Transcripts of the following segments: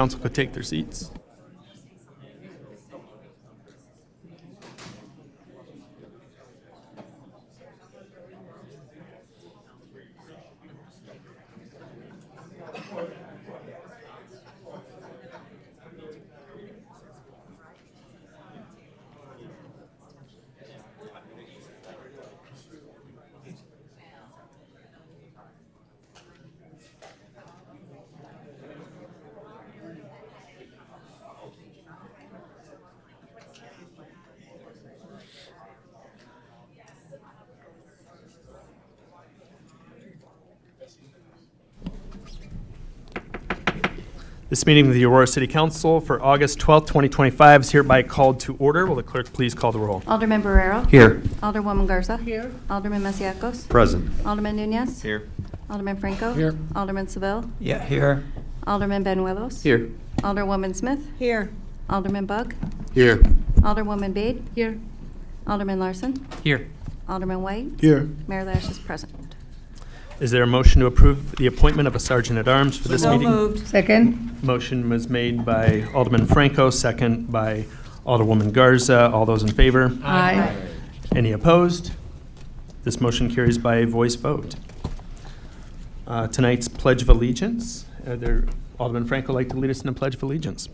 Council could take their seats. This meeting of the Aurora City Council for August 12th, 2025 is hereby called to order. Will the clerk please call the roll? Alderman Barrero. Here. Alderwoman Garza. Here. Alderman Masiacos. Present. Alderman Nunez. Here. Alderman Franco. Here. Alderman Seville. Yeah, here. Alderman Benuelos. Here. Alderwoman Smith. Here. Alderman Bug. Here. Alderwoman Bade. Here. Alderman Larson. Here. Alderman White. Here. Mayor Lash is present. Is there a motion to approve the appointment of a sergeant at arms for this So meeting? moved. Second. Motion was made by Alderman Franco, second by Alderwoman Garza. All those in favor? Aye. Any opposed? This motion carries by a voice vote. Tonight's Pledge of Allegiance. Alderman Franco like to lead us in the Pledge of Allegiance.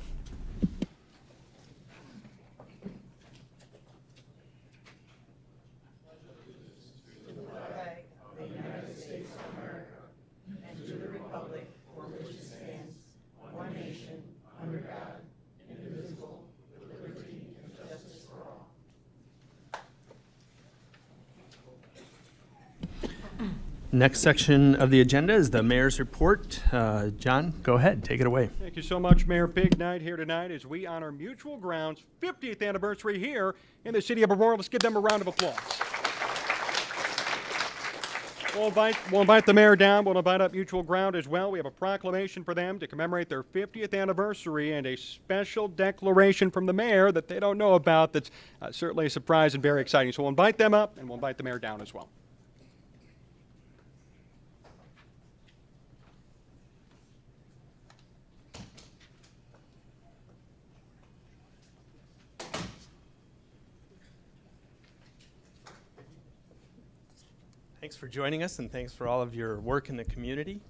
Next section of the agenda is the mayor's report. John, go ahead, take it away. Thank you so much, Mayor. Big night here tonight as we honor Mutual Ground's 50th anniversary here in the city of Aurora. Let's give them a round of applause. We'll invite the mayor down. We'll invite up Mutual Ground as well. We have a proclamation for them to commemorate their 50th anniversary and a special declaration from the mayor that they don't know about that's certainly a surprise and very exciting. So we'll invite them up and we'll invite the mayor down as well. Thanks for joining us, and thanks for all of your work in the community.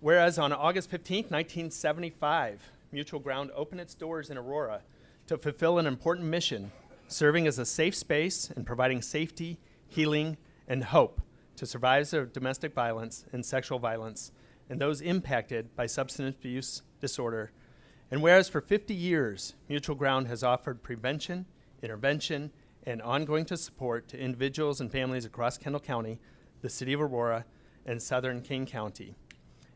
Whereas on August 15th, 1975, Mutual Ground opened its doors in Aurora to fulfill an important mission, serving as a safe space and providing safety, healing, and hope to survivors of domestic violence and sexual violence and those impacted by substance abuse disorder. And whereas for 50 years, Mutual Ground has offered prevention, intervention, and ongoing support to individuals and families across Kendall County, the city of Aurora, and southern King County.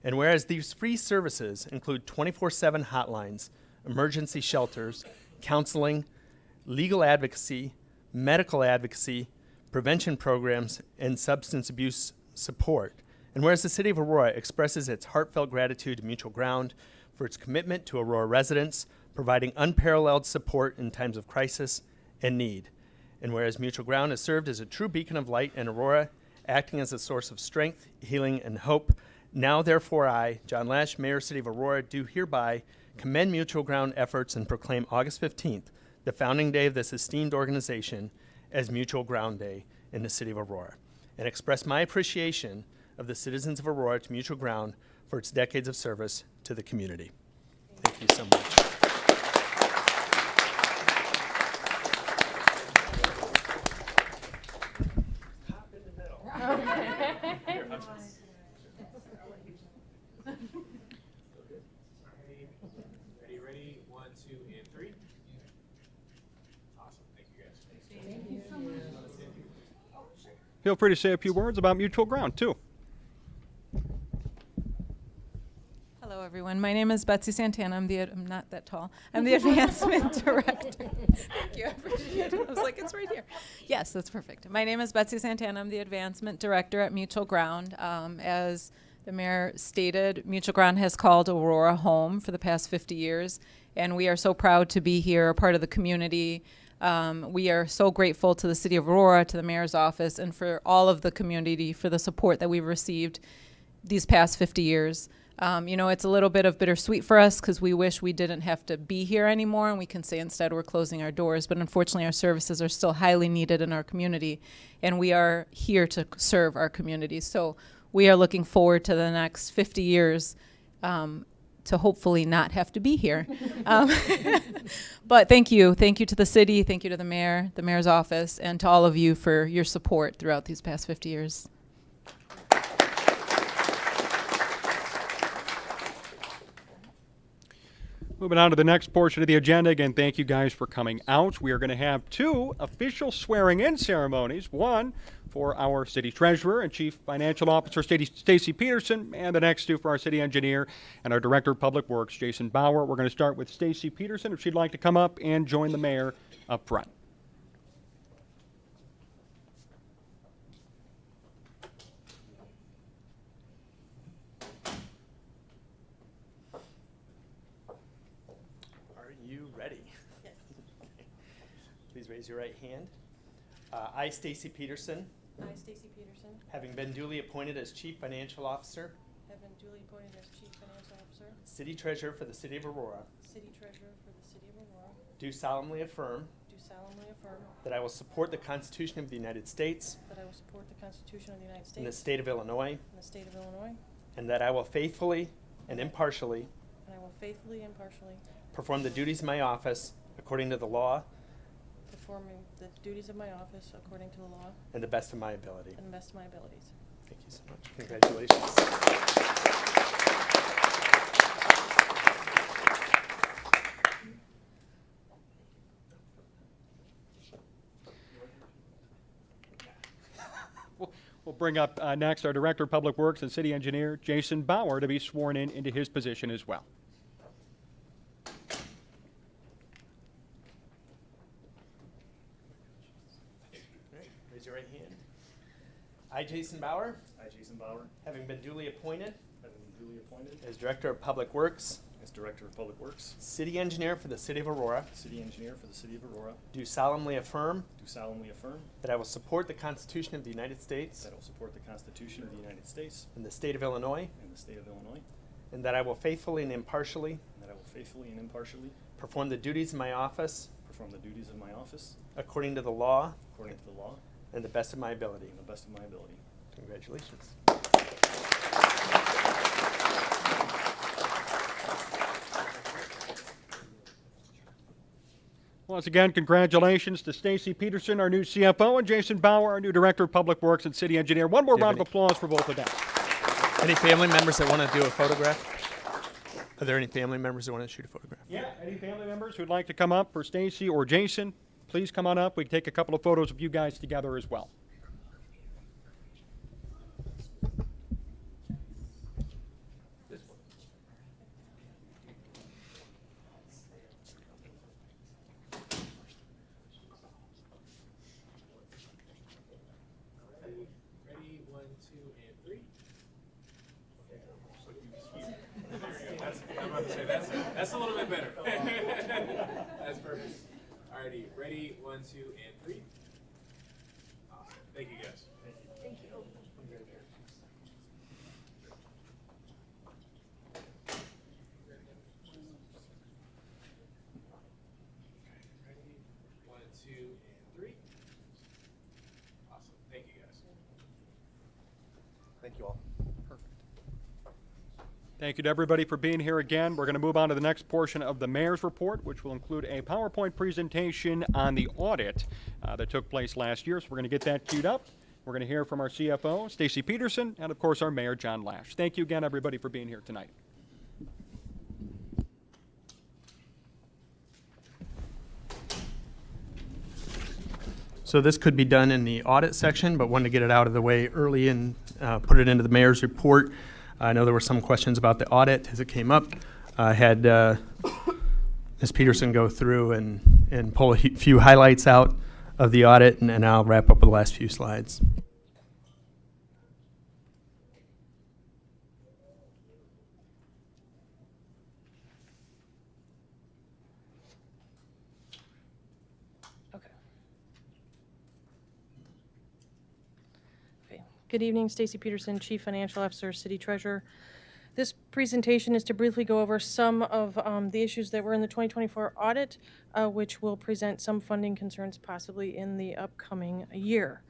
And whereas these free services include 24/7 hotlines, emergency shelters, counseling, legal advocacy, medical advocacy, prevention programs, and substance abuse support. And whereas the city of Aurora expresses its heartfelt gratitude to Mutual Ground for its commitment to Aurora residents, providing unparalleled support in times of crisis and need. And whereas Mutual Ground has served as a true beacon of light in Aurora, acting as a source of strength, healing, and hope, now therefore I, John Lash, Mayor, City of Aurora, do hereby commend Mutual Ground efforts and proclaim August 15th, the founding day of this esteemed organization, as Mutual Ground Day in the city of Aurora, and express my appreciation of the citizens of Aurora to Mutual Ground for its decades of service to the community. Thank you so much. Ready? 1, 2, and 3. Awesome. Thank you guys. Thank you so much. Feel free to say a few words about Mutual Ground, too. Hello, everyone. My name is Betsy Santana. I'm not that tall. I'm the advancement director. Thank you. I appreciate it. I was like, it's right here. Yes, that's perfect. My name is Betsy Santana. I'm the advancement director at Mutual Ground. As the mayor stated, Mutual Ground has called Aurora home for the past 50 years, and we are so proud to be here, a part of the community. We are so grateful to the city of Aurora, to the mayor's office, and for all of the community for the support that we've received these past 50 years. You know, it's a little bit of bittersweet for us because we wish we didn't have to be here anymore and we can say instead we're closing our doors. But unfortunately, our services are still highly needed in our community, and we are here to serve our community. So we are looking forward to the next 50 years to hopefully not have to be here. But thank you. Thank you to the city. Thank you to the mayor's office, and to all of you for your support throughout these past 50 years. Moving on to the next portion of the agenda. Again, thank you guys for coming out. We are going to have 2 official swearing-in ceremonies. One for our city treasurer and chief financial officer, Stacy Peterson, and the next 2 for our city engineer and our director of public works, Jason Bauer. We're going to start with Stacy Peterson, if she'd like to come up and join the mayor up front. Are you ready? Yes. Please raise your right hand. I, Stacy Peterson, I, Stacy Peterson, having been duly appointed as Chief Financial Officer, have been duly appointed as Chief Financial Officer, City Treasurer for the City of Aurora, City Treasurer for the City of Aurora, do solemnly affirm do solemnly affirm that I will support the Constitution of the United States that I will support the Constitution of the United and the States State of Illinois, and the State of Illinois, and that I will faithfully and impartially and I will faithfully and impartially perform the duties of my office according to the law performing the duties of my office according to the law and the best of my ability. and the best of my abilities. Thank you so much. Congratulations. We'll bring up next our director of public works and city engineer, Jason Bauer, to be sworn in into his position as well. All right, raise your right hand. I, Jason Bauer, I, Jason Bauer, having been duly appointed having been duly appointed as Director of Public Works, as Director of Public Works, City Engineer for the City of Aurora, City Engineer for the City of Aurora, do solemnly affirm do solemnly affirm that I will support the Constitution of the United States that I will support the Constitution of the United States and the State of Illinois, and the State of Illinois, and that I will faithfully and impartially and that I will faithfully and impartially perform the duties of my office perform the duties of my office according to the law according to the law and the best of my ability. and the best of my ability. Congratulations. Once again, congratulations to Stacy Peterson, our new CFO, and Jason Bauer, our new director of public works and city engineer. One more Do you have round of applause for both of them. Any family members that want to do a photograph? Are there any family members that want to shoot a photograph? Yeah, any family members who'd like to come up for Stacy or Jason, please come on up. We can take a couple of photos of you guys together as well. Ready, 1, 2, and 3. I'm about to say that's a little bit better. That's perfect. Alrighty, ready, 1, 2, and 3. Awesome. Thank you guys. Thank you. Ready, 1, 2, and 3. Awesome. Thank you guys. Thank you all. Thank you to everybody for being here again. We're going to move on to the next portion of the mayor's report, which will include a PowerPoint presentation on the audit that took place last year. So we're going to get that queued up. We're going to hear from our CFO, Stacy Peterson, and of course our mayor, John Lash. Thank you again, everybody, for being here tonight. So this could be done in the audit section, but wanted to get it out of the way early and put it into the mayor's report. I know there were some questions about the audit as it came up. I had Ms. Peterson go through and pull a few highlights out of the audit, and I'll wrap up with the last few slides. Okay. Okay. Good evening, Stacy Peterson, Chief Financial Officer, City Treasurer. This presentation is to briefly go over some of the issues that were in the 2024 audit, which will present some funding concerns possibly in the upcoming year.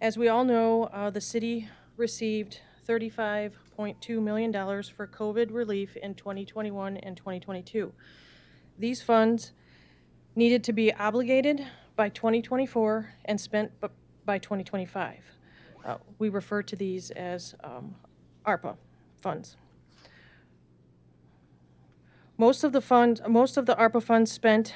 As we all know, the city received $35.2 million for COVID relief in 2021 and 2022. These funds needed to be obligated by 2024 and spent by 2025. We refer to these as ARPA funds. Most of the ARPA funds spent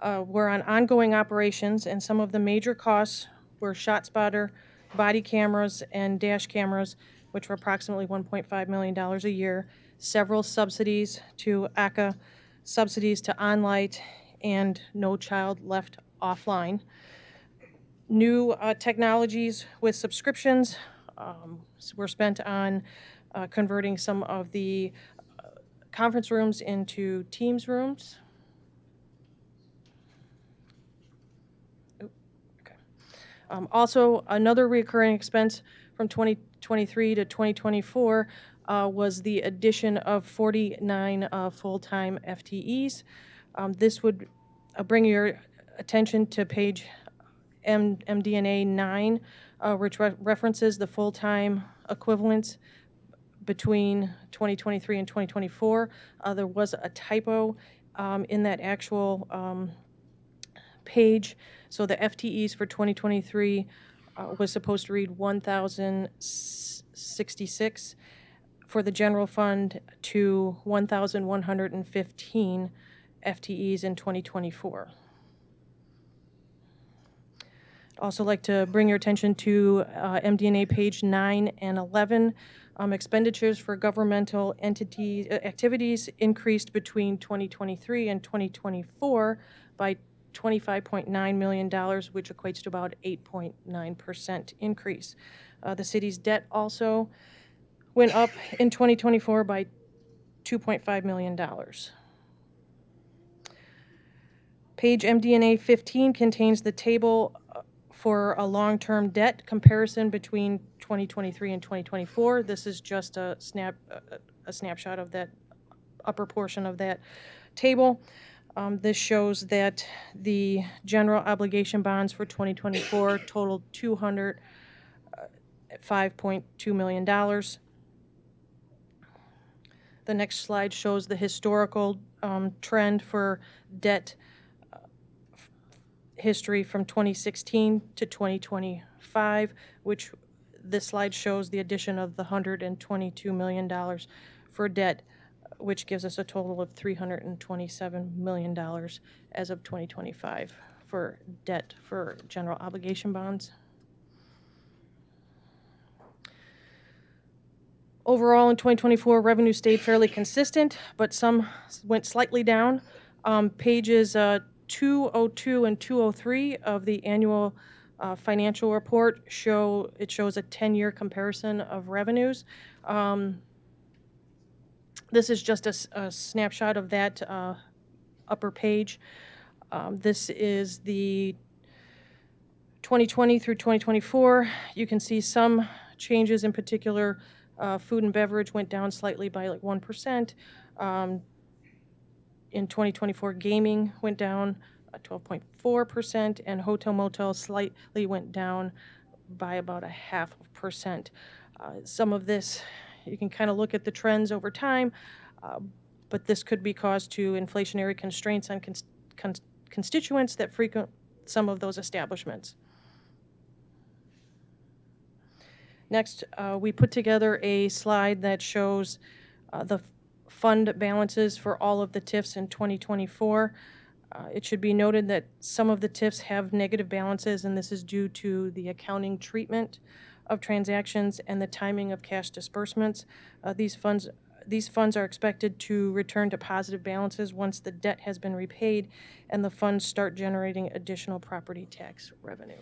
were on ongoing operations, and some of the major costs were ShotSpotter, body cameras, and dash cameras, which were approximately $1.5 million a year, several subsidies to ACA, subsidies to OnLight, and No Child Left Offline. New technologies with subscriptions were spent on converting some of the conference rooms into Teams rooms. Also, another recurring expense from 2023 to 2024 was the addition of 49 full-time FTEs. This would bring your attention to page MD&A 9, which references the full-time equivalents between 2023 and 2024. There was a typo in that actual page. So the FTEs for 2023 was supposed to read 1,066 for the general fund to 1,115 FTEs in 2024. I'd also like to bring your attention to MD&A page 9 and 11. Expenditures for governmental entities activities increased between 2023 and 2024 by $25.9 million, which equates to about 8.9% increase. The city's debt also went up in 2024 by $2.5 million. Page MD&A 15 contains the table for a long-term debt comparison between 2023 and 2024. This is just a snapshot of that upper portion of that table. This shows that the general obligation bonds for 2024 totaled $205.2 million. The next slide shows the historical trend for debt history from 2016 to 2025, which this slide shows the addition of the $122 million for debt, which gives us a total of $327 million as of 2025 for debt for general obligation bonds. Overall, in 2024, revenue stayed fairly consistent, but some went slightly down. Pages 202 and 203 of the annual financial report shows a 10-year comparison of revenues. This is just a snapshot of that upper page. This is the 2020 through 2024. You can see some changes, in particular, food and beverage went down slightly by like 1%. In 2024, gaming went down 12.4%, and hotel motel slightly went down by about 0.5%. Some of this, you can kind of look at the trends over time, but this could be caused to inflationary constraints on constituents that frequent some of those establishments. Next, we put together a slide that shows the fund balances for all of the TIFs in 2024. It should be noted that some of the TIFs have negative balances, and this is due to the accounting treatment of transactions and the timing of cash disbursements. These funds are expected to return to positive balances once the debt has been repaid and the funds start generating additional property tax revenue.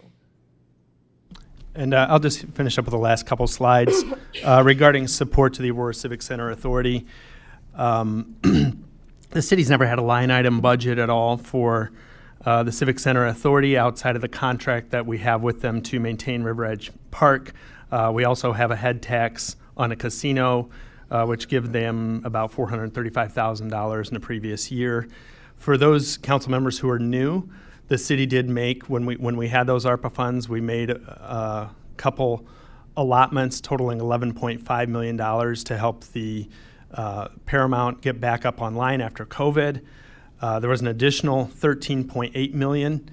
And I'll just finish up with the last couple slides regarding support to the Aurora Civic Center Authority. The city's never had a line item budget at all for the Civic Center Authority outside of the contract that we have with them to maintain River Edge Park. We also have a head tax on a casino, which give them about $435,000 in the previous year. For those council members who are new, the city did make, when we had those ARPA funds, we made a couple allotments totaling $11.5 million to help the Paramount get back up online after COVID. There was an additional $13.8 million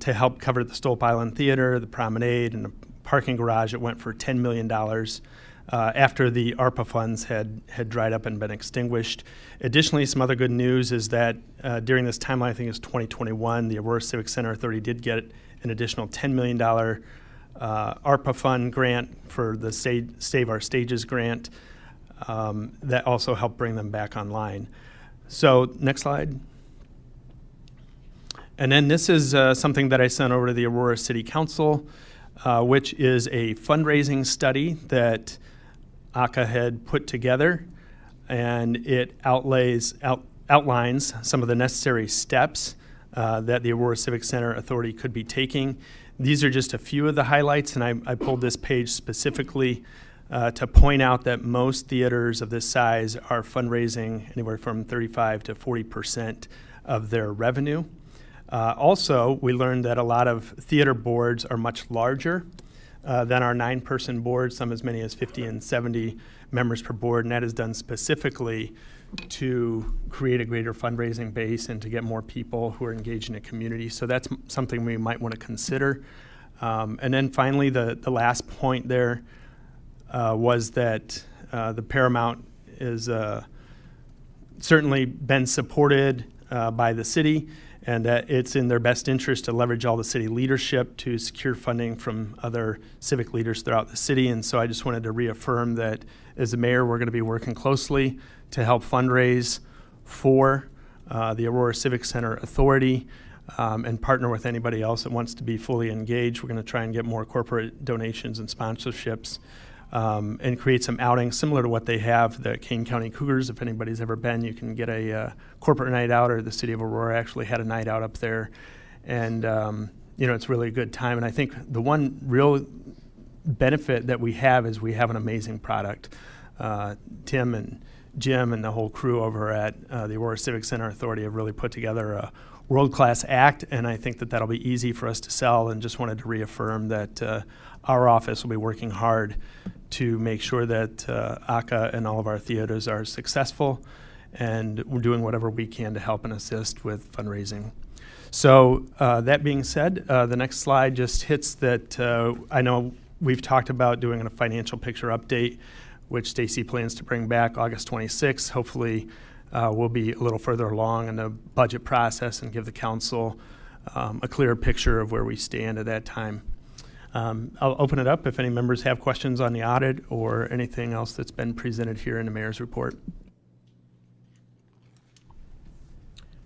to help cover the Stope Island Theater, the Promenade, and the parking garage. It went for $10 million after the ARPA funds had dried up and been extinguished. Additionally, some other good news is that during this timeline, I think it's 2021, the Aurora Civic Center Authority did get an additional $10 million ARPA fund grant for the Save Our Stages grant that also helped bring them back online. So next slide. And then this is something that I sent over to the Aurora City Council, which is a fundraising study that ACA had put together, and it outlines some of the necessary steps that the Aurora Civic Center Authority could be taking. These are just a few of the highlights, and I pulled this page specifically to point out that most theaters of this size are fundraising anywhere from 35 to 40% of their revenue. Also, we learned that a lot of theater boards are much larger than our 9-person board, some as many as 50 and 70 members per board, and that is done specifically to create a greater fundraising base and to get more people who are engaged in a community. So that's something we might want to consider. And then finally, the last point there was that the Paramount is certainly been supported by the city, and that it's in their best interest to leverage all the city leadership to secure funding from other civic leaders throughout the city. And so I just wanted to reaffirm that as the mayor, we're going to be working closely to help fundraise for the Aurora Civic Center Authority and partner with anybody else that wants to be fully engaged. We're going to try and get more corporate donations and sponsorships and create some outings similar to what they have, the Kane County Cougars. If anybody's ever been, you can get a corporate night out, or the city of Aurora actually had a night out up there. And, it's really a good time. And I think the one real benefit that we have is we have an amazing product. Tim and Jim and the whole crew over at the Aurora Civic Center Authority have really put together a world-class act, and I think that that'll be easy for us to sell, and just wanted to reaffirm that our office will be working hard to make sure that ACA and all of our theaters are successful, and we're doing whatever we can to help and assist with fundraising. So that being said, the next slide just hits that I know we've talked about doing a financial picture update, which Stacy plans to bring back August 26th. Hopefully we'll be a little further along in the budget process and give the council a clearer picture of where we stand at that time. I'll open it up if any members have questions on the audit or anything else that's been presented here in the mayor's report.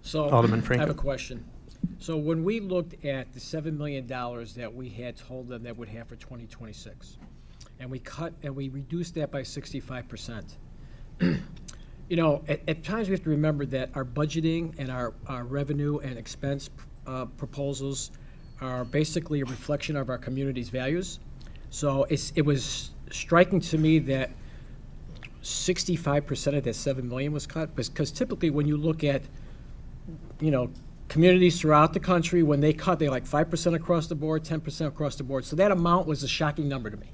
So Alderman I have Franklin. a question. So when we looked at the $7 million that we had told them that would have for 2026, and we reduced that by 65%, at times we have to remember that our budgeting and our revenue and expense proposals are basically a reflection of our community's values. So it was striking to me that 65% of that $7 million was cut, because typically when you look at, communities throughout the country, when they cut, they like 5% across the board, 10% across the board. So that amount was a shocking number to me.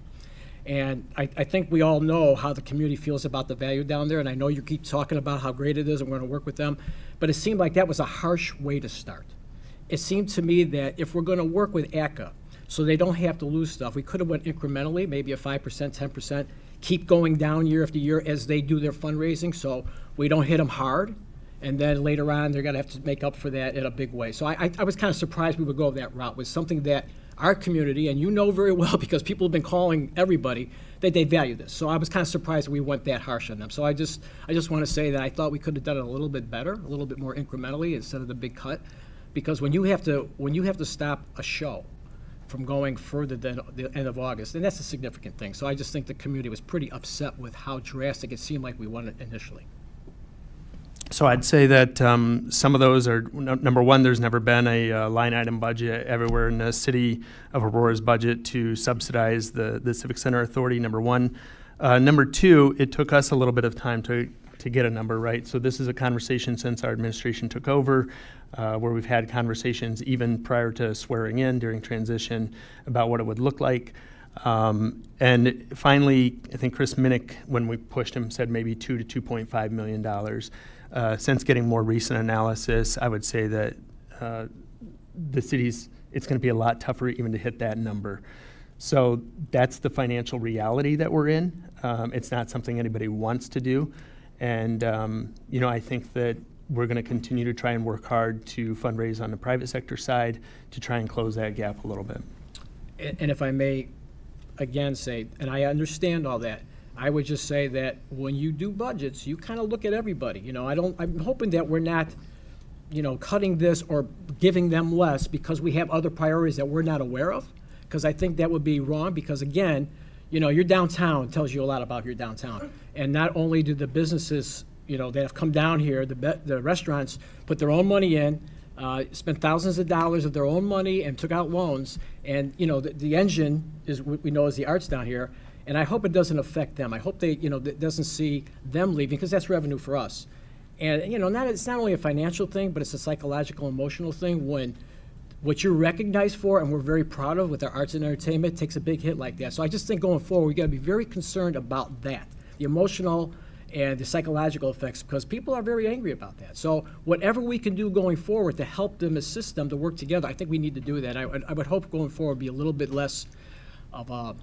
And I think we all know how the community feels about the value down there, and I know you keep talking about how great it is and we're going to work with them, but it seemed like that was a harsh way to start. It seemed to me that if we're going to work with ACA so they don't have to lose stuff, we could have went incrementally, maybe a 5%, 10%, keep going down year after year as they do their fundraising so we don't hit them hard, and then later on they're going to have to make up for that in a big way. So I was kind of surprised we would go that route with something that our community, and you know very well because people have been calling everybody, that they value this. So I was kind of surprised we went that harsh on them. So I just want to say that I thought we could have done it a little bit better, a little bit more incrementally instead of the big cut. Because when you have to stop a show from going further than the end of August, and that's a significant thing. So I just think the community was pretty upset with how drastic it seemed like we went initially. So I'd say that some of those are, number one, there's never been a line item budget everywhere in the city of Aurora's budget to subsidize the Civic Center Authority, number one. Number two, it took us a little bit of time to get a number, right? So this is a conversation since our administration took over, where we've had conversations even prior to swearing in during transition about what it would look like. And finally, I think Chris Minnick, when we pushed him, said maybe $2 to $2.5 million. Since getting more recent analysis, I would say that the city's, it's going to be a lot tougher even to hit that number. So that's the financial reality that we're in. It's not something anybody wants to do. And, I think that we're going to continue to try and work hard to fundraise on the private sector side to try and close that gap a little bit. And if I may, again, say, and I understand all that, I would just say that when you do budgets, you kind of look at everybody. I'm hoping that we're not, cutting this or giving them less because we have other priorities that we're not aware of. Because I think that would be wrong because, again, your downtown tells you a lot about your downtown. And not only do the businesses, that have come down here, the restaurants put their own money in, spent thousands of dollars of their own money and took out loans. And, the engine is what we know as the arts down here. And I hope it doesn't affect them. I hope it doesn't see them leaving because that's revenue for us. And, it's not only a financial thing, but it's a psychological, emotional thing when what you're recognized for and we're very proud of with our arts and entertainment takes a big hit like that. So I just think going forward, we got to be very concerned about that, the emotional and the psychological effects, because people are very angry about that. So whatever we can do going forward to help them, assist them to work together, I think we need to do that. I would hope going forward be a little bit less of a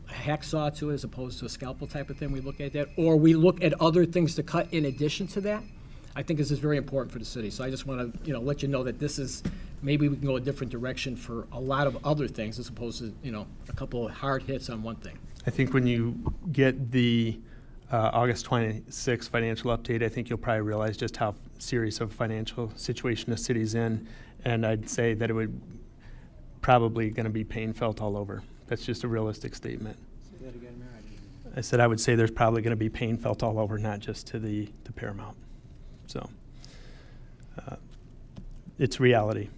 hacksaw to it as opposed to a scalpel type of thing. We look at that, or we look at other things to cut in addition to that. I think this is very important for the city. So I just want to, let you know that this is, maybe we can go a different direction for a lot of other things as opposed to, a couple of hard hits on one thing. I think when you get the August 26th financial update, I think you'll probably realize just how serious of a financial situation the city's in. And I'd say that it would probably going to be pain felt all over. That's just a realistic statement. Say that again, Mayor. I said I would say there's probably going to be pain felt all over, not just to the Paramount. So it's reality.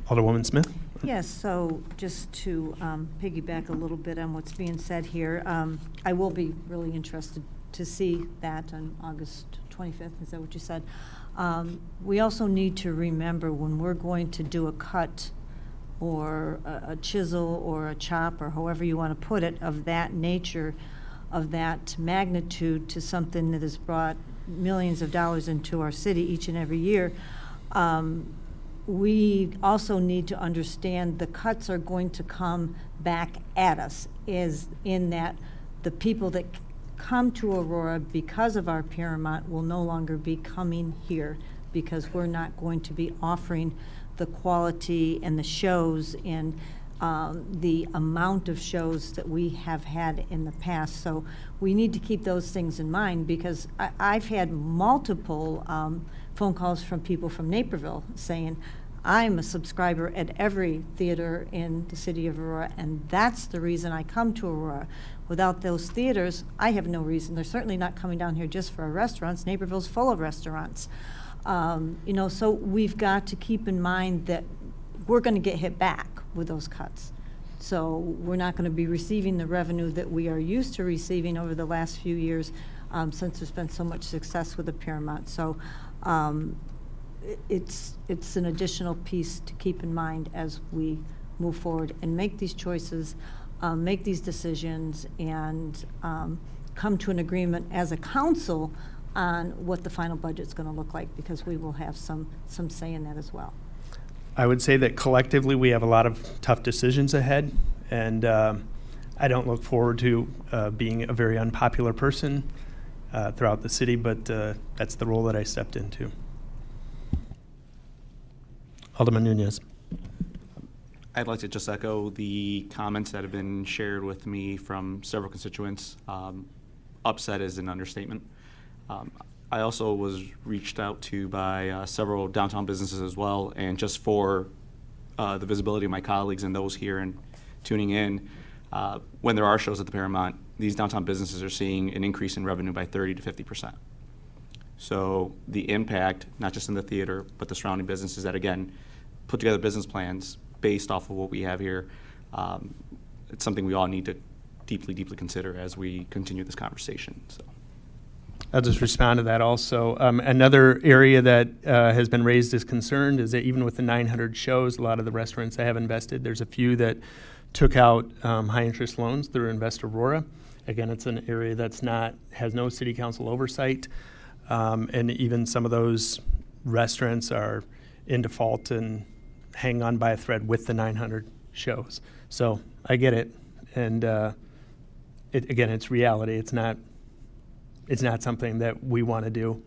Alderwoman Smith? Yes, so just to piggyback a little bit on what's being said here, I will be really interested to see that on August 25th. Is that what you said? We also need to remember when we're going to do a cut or a chisel or a chop or however you want to put it of that nature, of that magnitude to something that has brought millions of dollars into our city each and every year, we also need to understand the cuts are going to come back at us, is in that the people that come to Aurora because of our Paramount will no longer be coming here because we're not going to be offering the quality and the shows and the amount of shows that we have had in the past. So we need to keep those things in mind because I've had multiple phone calls from people from Naperville saying, I'm a subscriber at every theater in the city of Aurora, and that's the reason I come to Aurora. Without those theaters, I have no reason. They're certainly not coming down here just for our restaurants. Naperville's full of restaurants. So we've got to keep in mind that we're going to get hit back with those cuts. So we're not going to be receiving the revenue that we are used to receiving over the last few years since there's been so much success with the Paramount. So it's an additional piece to keep in mind as we move forward and make these choices, make these decisions, and come to an agreement as a council on what the final budget's going to look like, because we will have some say in that as well. I would say that collectively we have a lot of tough decisions ahead, and I don't look forward to being a very unpopular person throughout the city, but that's the role that I stepped into. Alderman Nunez. I'd like to just echo the comments that have been shared with me from several constituents. Upset is an understatement. I also was reached out to by several downtown businesses as well, and just for the visibility of my colleagues and those here and tuning in, when there are shows at the Paramount, these downtown businesses are seeing an increase in revenue by 30 to 50%. So the impact, not just in the theater, but the surrounding businesses that, again, put together business plans based off of what we have here, it's something we all need to deeply, deeply consider as we continue this conversation. So. I'll just respond to that also. Another area that has been raised as concern is that even with the 900 shows, a lot of the restaurants that have invested, there's a few that took out high-interest loans through Invest Aurora. Again, it's an area that's has no city council oversight, and even some of those restaurants are in default and hang on by a thread with the 900 shows. So I get it, and again, it's reality. It's not something that we want to do.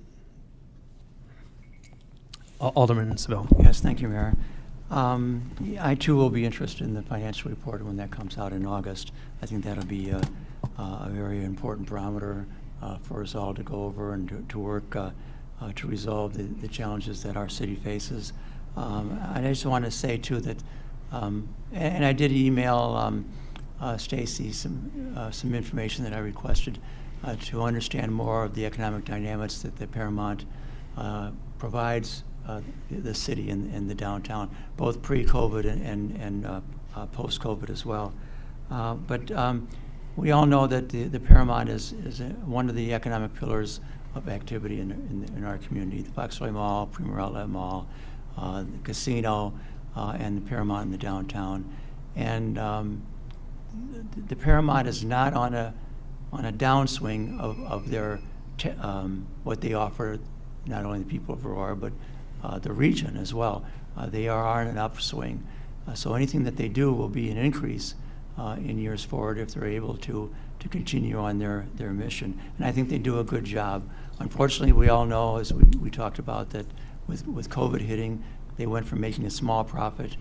Alderman Seville. Yes, thank you, Mayor. I too will be interested in the financial report when that comes out in August. I think that'll be a very important barometer for us all to go over and to work to resolve the challenges that our city faces. I just want to say too that, and I did email Stacy some information that I requested to understand more of the economic dynamics that the Paramount provides the city and the downtown, both pre-COVID and post-COVID as well. But we all know that the Paramount is one of the economic pillars of activity in our community. The Foxway Mall, Premier Outlet Mall, the casino, and the Paramount in the downtown. And the Paramount is not on a downswing of their what they offer, not only the people of Aurora, but the region as well. They are on an upswing. So anything that they do will be an increase in years forward if they're able to continue on their mission. And I think they do a good job. Unfortunately, we all know, as we talked about, that with COVID hitting, they went from making a small profit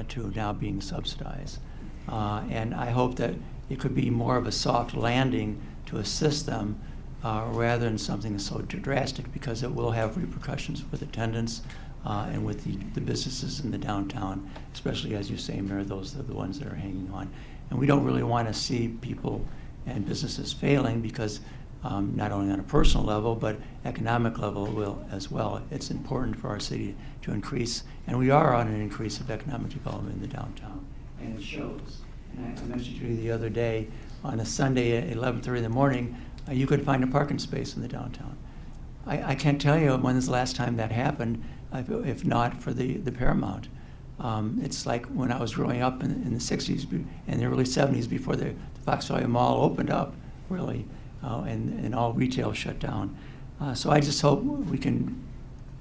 to now being subsidized. And I hope that it could be more of a soft landing to assist them rather than something so drastic, because it will have repercussions with attendance and with the businesses in the downtown, especially, as you say, Mayor, those are the ones that are hanging on. And we don't really want to see people and businesses failing, because not only on a personal level, but economic level will as well. It's important for our city to increase, and we are on an increase of economic development in the downtown, and it shows. And I mentioned to you the other day, on a Sunday at 11:30 in the morning, you could find a parking space in the downtown. I can't tell you when's the last time that happened, if not for the Paramount. It's like when I was growing up in the 60s and the early 70s, before the Foxway Mall opened up, really, and all retail shut down. So I just hope we can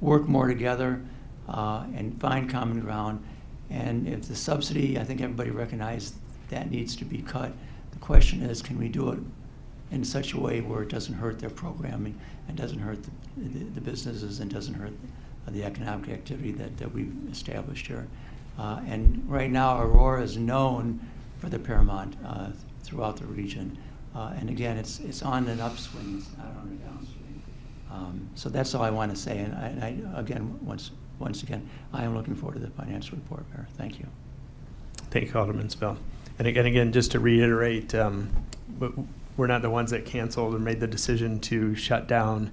work more together and find common ground. And if the subsidy, I think everybody recognizes that needs to be cut. The question is, can we do it in such a way where it doesn't hurt their programming and doesn't hurt the businesses and doesn't hurt the economic activity that we've established here. And right now, Aurora is known for the Paramount throughout the region. And again, it's on an upswing, it's not on a downswing. So that's all I want to say. And I again, once again, I am looking forward to the financial report, Mayor. Thank you. Thank you, Alderman Seville. And again, just to reiterate, we're not the ones that canceled or made the decision to shut down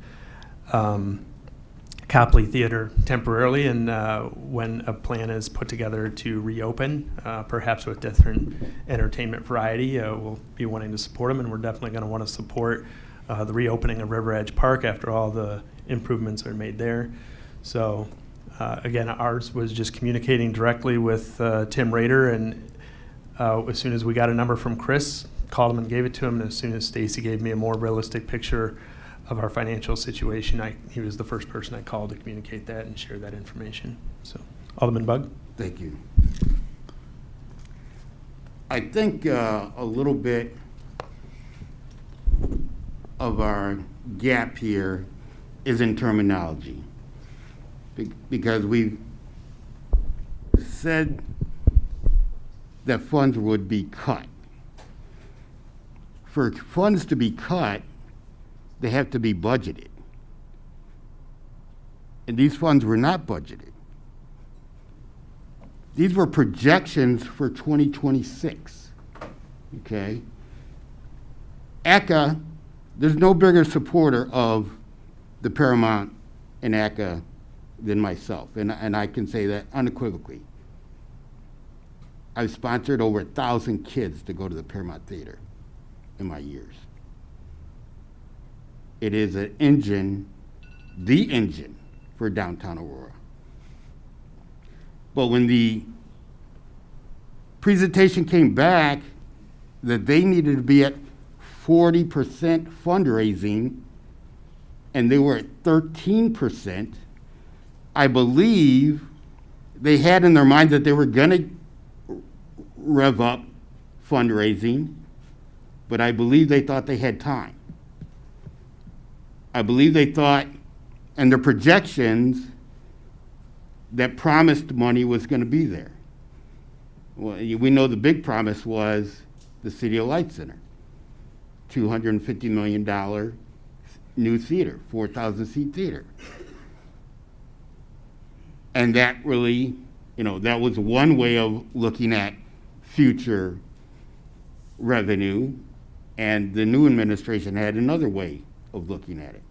Copley Theater temporarily, and when a plan is put together to reopen, perhaps with different entertainment variety, we'll be wanting to support them, and we're definitely going to want to support the reopening of River Edge Park after all the improvements are made there. So again, ours was just communicating directly with Tim Rader, and as soon as we got a number from Chris, called him and gave it to him, and as soon as Stacy gave me a more realistic picture of our financial situation, he was the first person I called to communicate that and share that information. So, Alderman Bug. Thank you. I think a little bit of our gap here is in terminology, because we've said that funds would be cut. For funds to be cut, they have to be budgeted. And these funds were not budgeted. These were projections for 2026, okay? ACA, there's no bigger supporter of the Paramount and ACA than myself, and I can say that unequivocally. I've sponsored over 1,000 kids to go to the Paramount Theater in my years. It is an engine, the engine for downtown Aurora. But when the presentation came back that they needed to be at 40% fundraising and they were at 13%, I believe they had in their mind that they were going to rev up fundraising, but I believe they thought they had time. I believe they thought, and their projections, that promised money was going to be there. Well, we know the big promise was the City of Light Center, $250 million new theater, 4,000-seat theater. And that really, that was one way of looking at future revenue, and the new administration had another way of looking at it.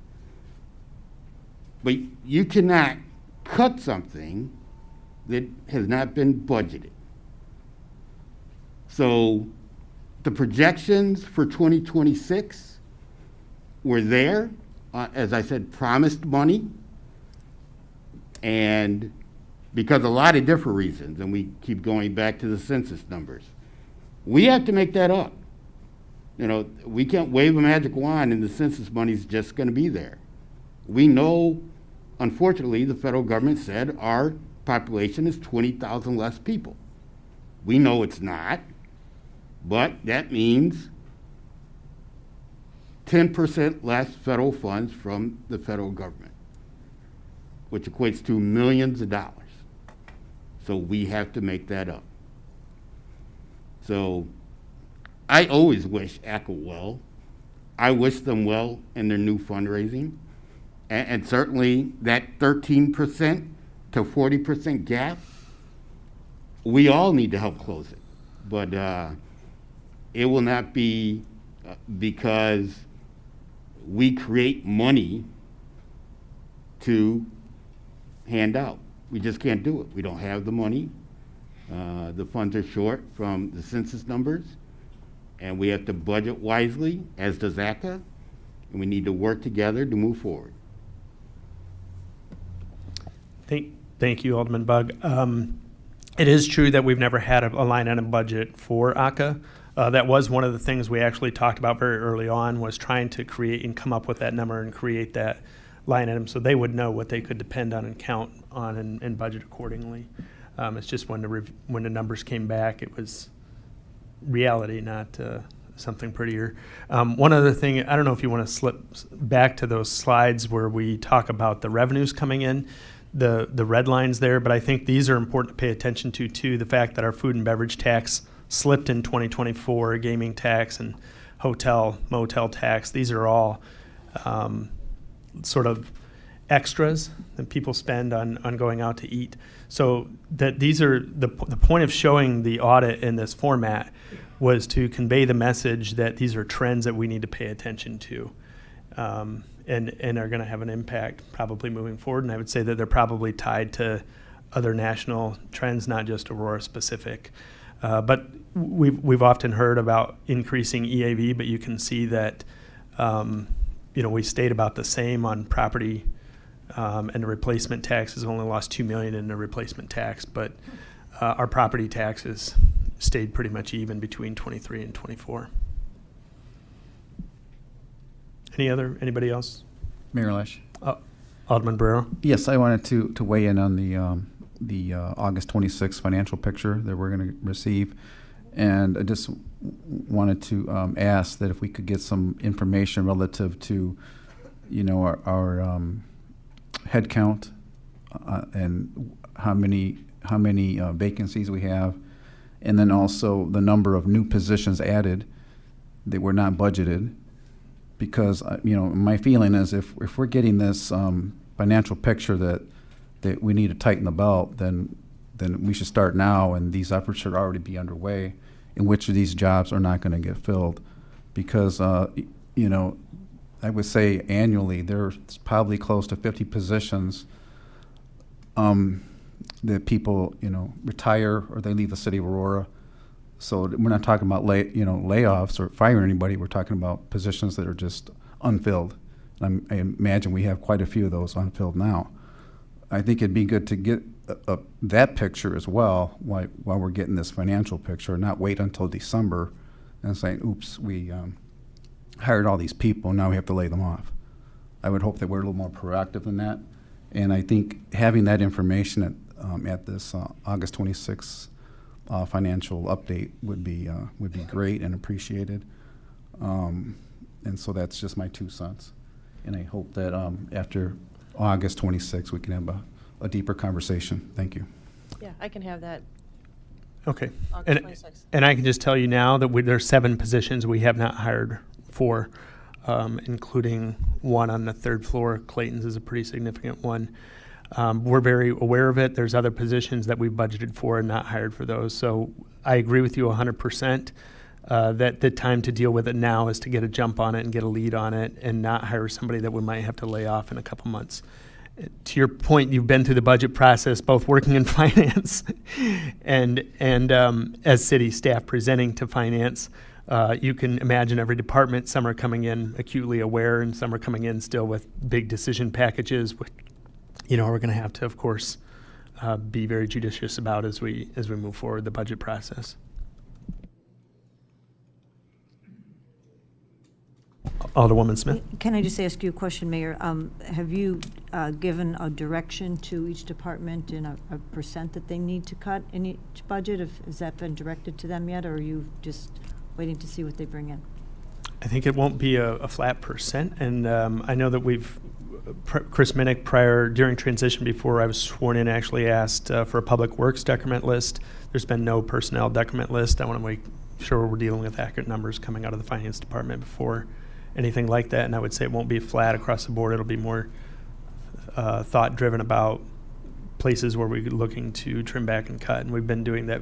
But you cannot cut something that has not been budgeted. So the projections for 2026 were there, as I said, promised money, and because a lot of different reasons, and we keep going back to the census numbers, we have to make that up. We can't wave a magic wand and the census money's just going to be there. We know, unfortunately, the federal government said our population is 20,000 less people. We know it's not, but that means 10% less federal funds from the federal government, which equates to millions of dollars. So we have to make that up. So I always wish ACA well. I wish them well in their new fundraising. And certainly that 13% to 40% gap, we all need to help close it. But it will not be because we create money to hand out. We just can't do it. We don't have the money. The funds are short from the census numbers, and we have to budget wisely, as does ACA, and we need to work together to move forward. Thank you, Alderman Bug. It is true that we've never had a line item budget for ACA. That was one of the things we actually talked about very early on, was trying to create and come up with that number and create that line item so they would know what they could depend on and count on and budget accordingly. It's just when the numbers came back, it was reality, not something prettier. One other thing, I don't know if you want to slip back to those slides where we talk about the revenues coming in, the red lines there, but I think these are important to pay attention to too. The fact that our food and beverage tax slipped in 2024, gaming tax and hotel, motel tax, these are all sort of extras that people spend on going out to eat. So that these are the point of showing the audit in this format was to convey the message that these are trends that we need to pay attention to, and are going to have an impact probably moving forward. And I would say that they're probably tied to other national trends, not just Aurora specific. But we've often heard about increasing EAV, but you can see that we stayed about the same on property, and the replacement tax has only lost $2 million in the replacement tax, but our property taxes stayed pretty much even between 23 and 24. Anybody else? Mayor Lesh. Alderman Barrero. Yes, I wanted to weigh in on the August 26th financial picture that we're going to receive, and I just wanted to ask that if we could get some information relative to, our head count and how many vacancies we have, and then also the number of new positions added that were not budgeted. Because my feeling is if we're getting this financial picture that we need to tighten the belt, then we should start now, and these efforts should already be underway, in which of these jobs are not going to get filled. because, you know, I would say annually, there's probably close to 50 positions that people, you know, retire or they leave the city of Aurora. So we're not talking about layoffs or firing anybody. We're talking about positions that are just unfilled. I imagine we have quite a few of those unfilled now. I think it'd be good to get that picture as well while we're getting this financial picture, not wait until December and say, oops, we hired all these people, now we have to lay them off. I would hope that we're a little more proactive than that. And I think having that information at this August 26th financial update would be great and appreciated. And so that's just my 2 cents. And I hope that after August 26th, we can have a deeper conversation. Thank you. Yeah, I can have that. Okay. August 26th. And I can just tell you now that there's 7 positions we have not hired for, including one on the 3rd floor. Clayton's is a pretty significant one. We're very aware of it. There's other positions that we've budgeted for and not hired for those. So I agree with you 100%. That the time to deal with it now is to get a jump on it and get a lead on it and not hire somebody that we might have to lay off in a couple months. To your point, you've been through the budget process, both working in finance and as city staff presenting to finance. You can imagine every department, some are coming in acutely aware and some are coming in still with big decision packages, which, you know, we're going to have to, of course, be very judicious about as we move forward the budget process. Alderwoman Smith. Can I just ask you a question, Mayor? Have you given a direction to each department in a percent that they need to cut in each budget? Has that been directed to them yet, or are you just waiting to see what they bring in? I think it won't be a flat percent, and I know that Chris Minnick during transition before I was sworn in actually asked for a public works decrement list. There's been no personnel decrement list. I want to make sure we're dealing with accurate numbers coming out of the finance department before anything like that, and I would say it won't be flat across the board. It'll be more thought-driven about places where we're looking to trim back and cut, and we've been doing that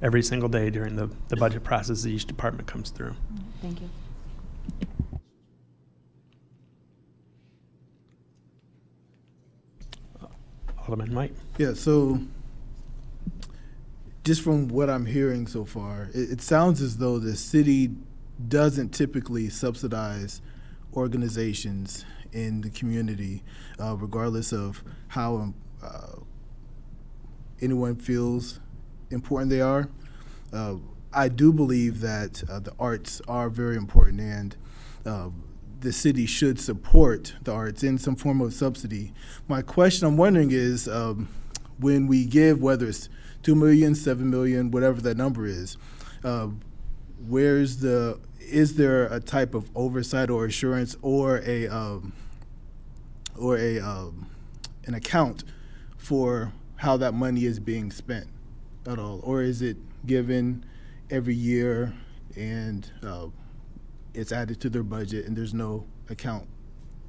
every single day during the budget process that each department comes through. Thank you. Alderman White. Yeah, so just from what I'm hearing so far, it sounds as though the city doesn't typically subsidize organizations in the community, regardless of how anyone feels important they are. I do believe that the arts are very important, and the city should support the arts in some form of subsidy. My question I'm wondering is, when we give, whether it's $2 million, $7 million, whatever that number is there a type of oversight or assurance or an account for how that money is being spent at all, or is it given every year and it's added to their budget and there's no account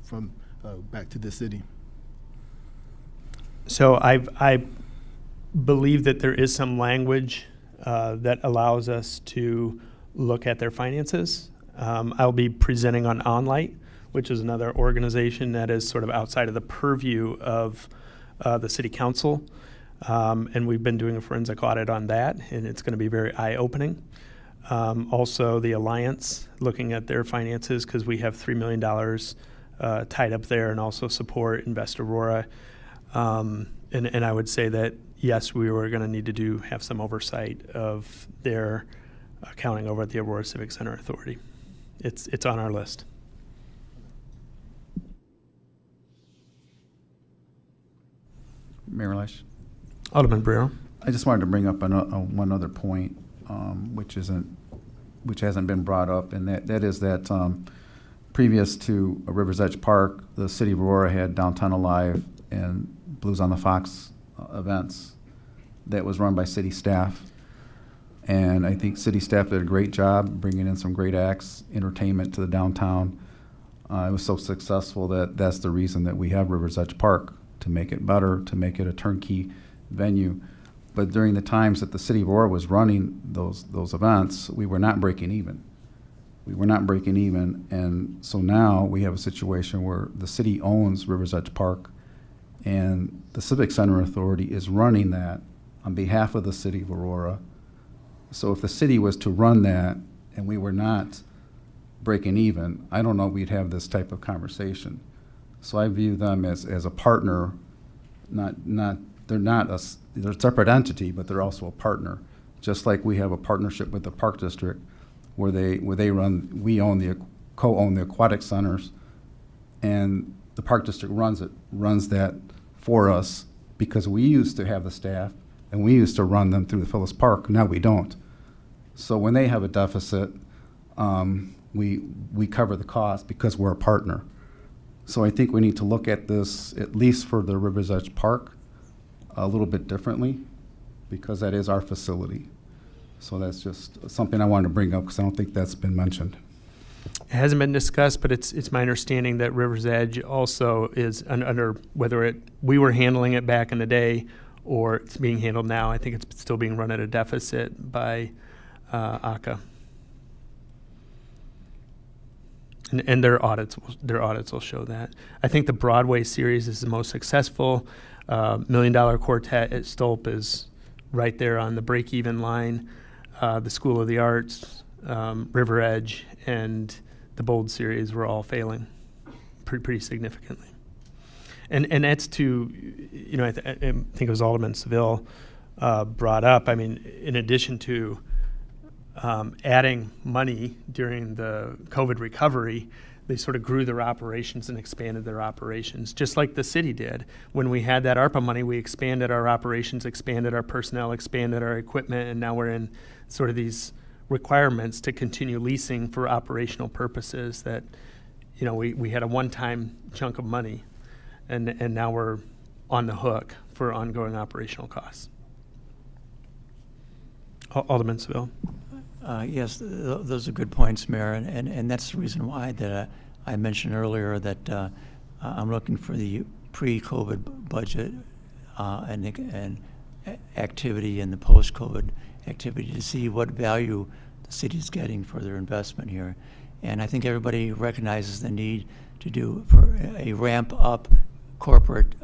from back to the city? So I believe that there is some language that allows us to look at their finances. I'll be presenting on OnLight, which is another organization that is sort of outside of the purview of the city council. And we've been doing a forensic audit on that, and it's going to be very eye-opening. Also, the Alliance, looking at their finances, because we have $3 million tied up there, and also support Invest Aurora. And I would say that, yes, we were going to need to have some oversight of their accounting over at the Aurora Civic Center Authority. It's on our list. Mayor Lesh. Alderman Brewer. I just wanted to bring up one other point, which hasn't been brought up, and that is that previous to River's Edge Park, the city of Aurora had Downtown Alive and Blues on the Fox events that was run by city staff. And I think city staff did a great job bringing in some great acts, entertainment to the downtown. It was so successful that's the reason that we have River's Edge Park, to make it better, to make it a turnkey venue. But during the times that the city of Aurora was running those events, we were not breaking even. We were not breaking even, and so now we have a situation where the city owns Rivers Edge Park, and the Civic Center Authority is running that on behalf of the city of Aurora. So if the city was to run that and we were not breaking even, I don't know if we'd have this type of conversation. So I view them as a partner, they're a separate entity, but they're also a partner. Just like we have a partnership with the Park District where we co-own the aquatic centers, and the Park District runs that for us because we used to have the staff and we used to run them through the Phyllis Park. Now we don't. So when they have a deficit, we cover the cost because we're a partner. So I think we need to look at this, at least for the Rivers Edge Park, a little bit differently because that is our facility. So that's just something I wanted to bring up because I don't think that's been mentioned. It hasn't been discussed, but it's my understanding that Rivers Edge also is under whether we were handling it back in the day or it's being handled now. I think it's still being run at a deficit by ACA. And their audits will show that. I think the Broadway series is the most successful. $1 Million Quartet at Stolp is right there on the break-even line. The School of the Arts, River Edge, and the Bold series were all failing pretty significantly. And that's I think it was Alderman Seville brought up. I mean, in addition to adding money during the COVID recovery, they sort of grew their operations and expanded their operations, just like the city did. When we had that ARPA money, we expanded our operations, expanded our personnel, expanded our equipment, and now we're in sort of these requirements to continue leasing for operational purposes that, we had a one-time chunk of money, and now we're on the hook for ongoing operational costs. Alderman Seville. Yes, those are good points, Mayor, and that's the reason why that I mentioned earlier that I'm looking for the pre-COVID budget and activity and the post-COVID activity to see what value the city is getting for their investment here. And I think everybody recognizes the need to do for a ramp-up corporate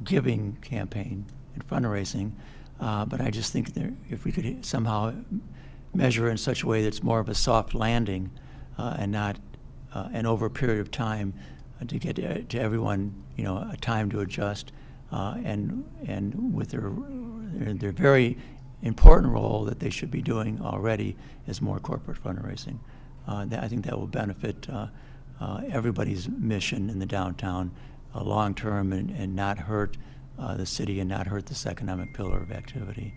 giving campaign and fundraising. But I just think that if we could somehow measure in such a way that's more of a soft landing and not and over a period of time to get to everyone, a time to adjust and with their very important role that they should be doing already is more corporate fundraising. I think that will benefit everybody's mission in the downtown long term and not hurt the city and not hurt this economic pillar of activity.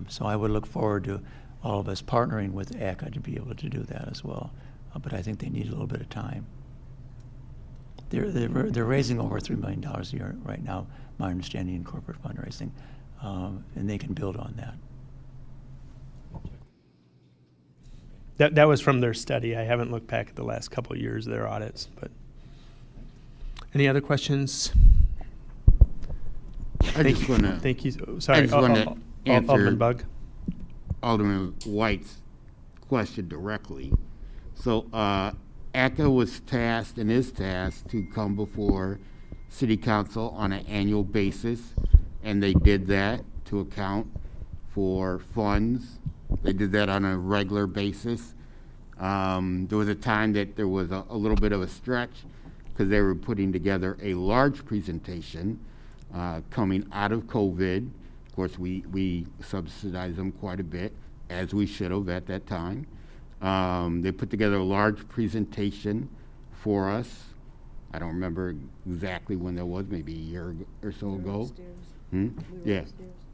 So I would look forward to all of us partnering with ACA to be able to do that as well. But I think they need a little bit of time. They're raising over $3 million a year right now, my understanding, in corporate fundraising, and they can build on that. That was from their study. I haven't looked back at the last couple of years of their audits. But any other questions? Thank you. Sorry, I just want to answer Alderman Bug. Alderman White's question directly. So ACA was tasked and is tasked to come before City Council on an annual basis, and they did that to account for funds. They did that on a regular basis. There was a time that there was a little bit of a stretch because they were putting together a large presentation coming out of COVID. Of course, we subsidized them quite a bit, as we should have at that time. They put together a large presentation for us. I don't remember exactly when that was, maybe a year or so ago. Yeah,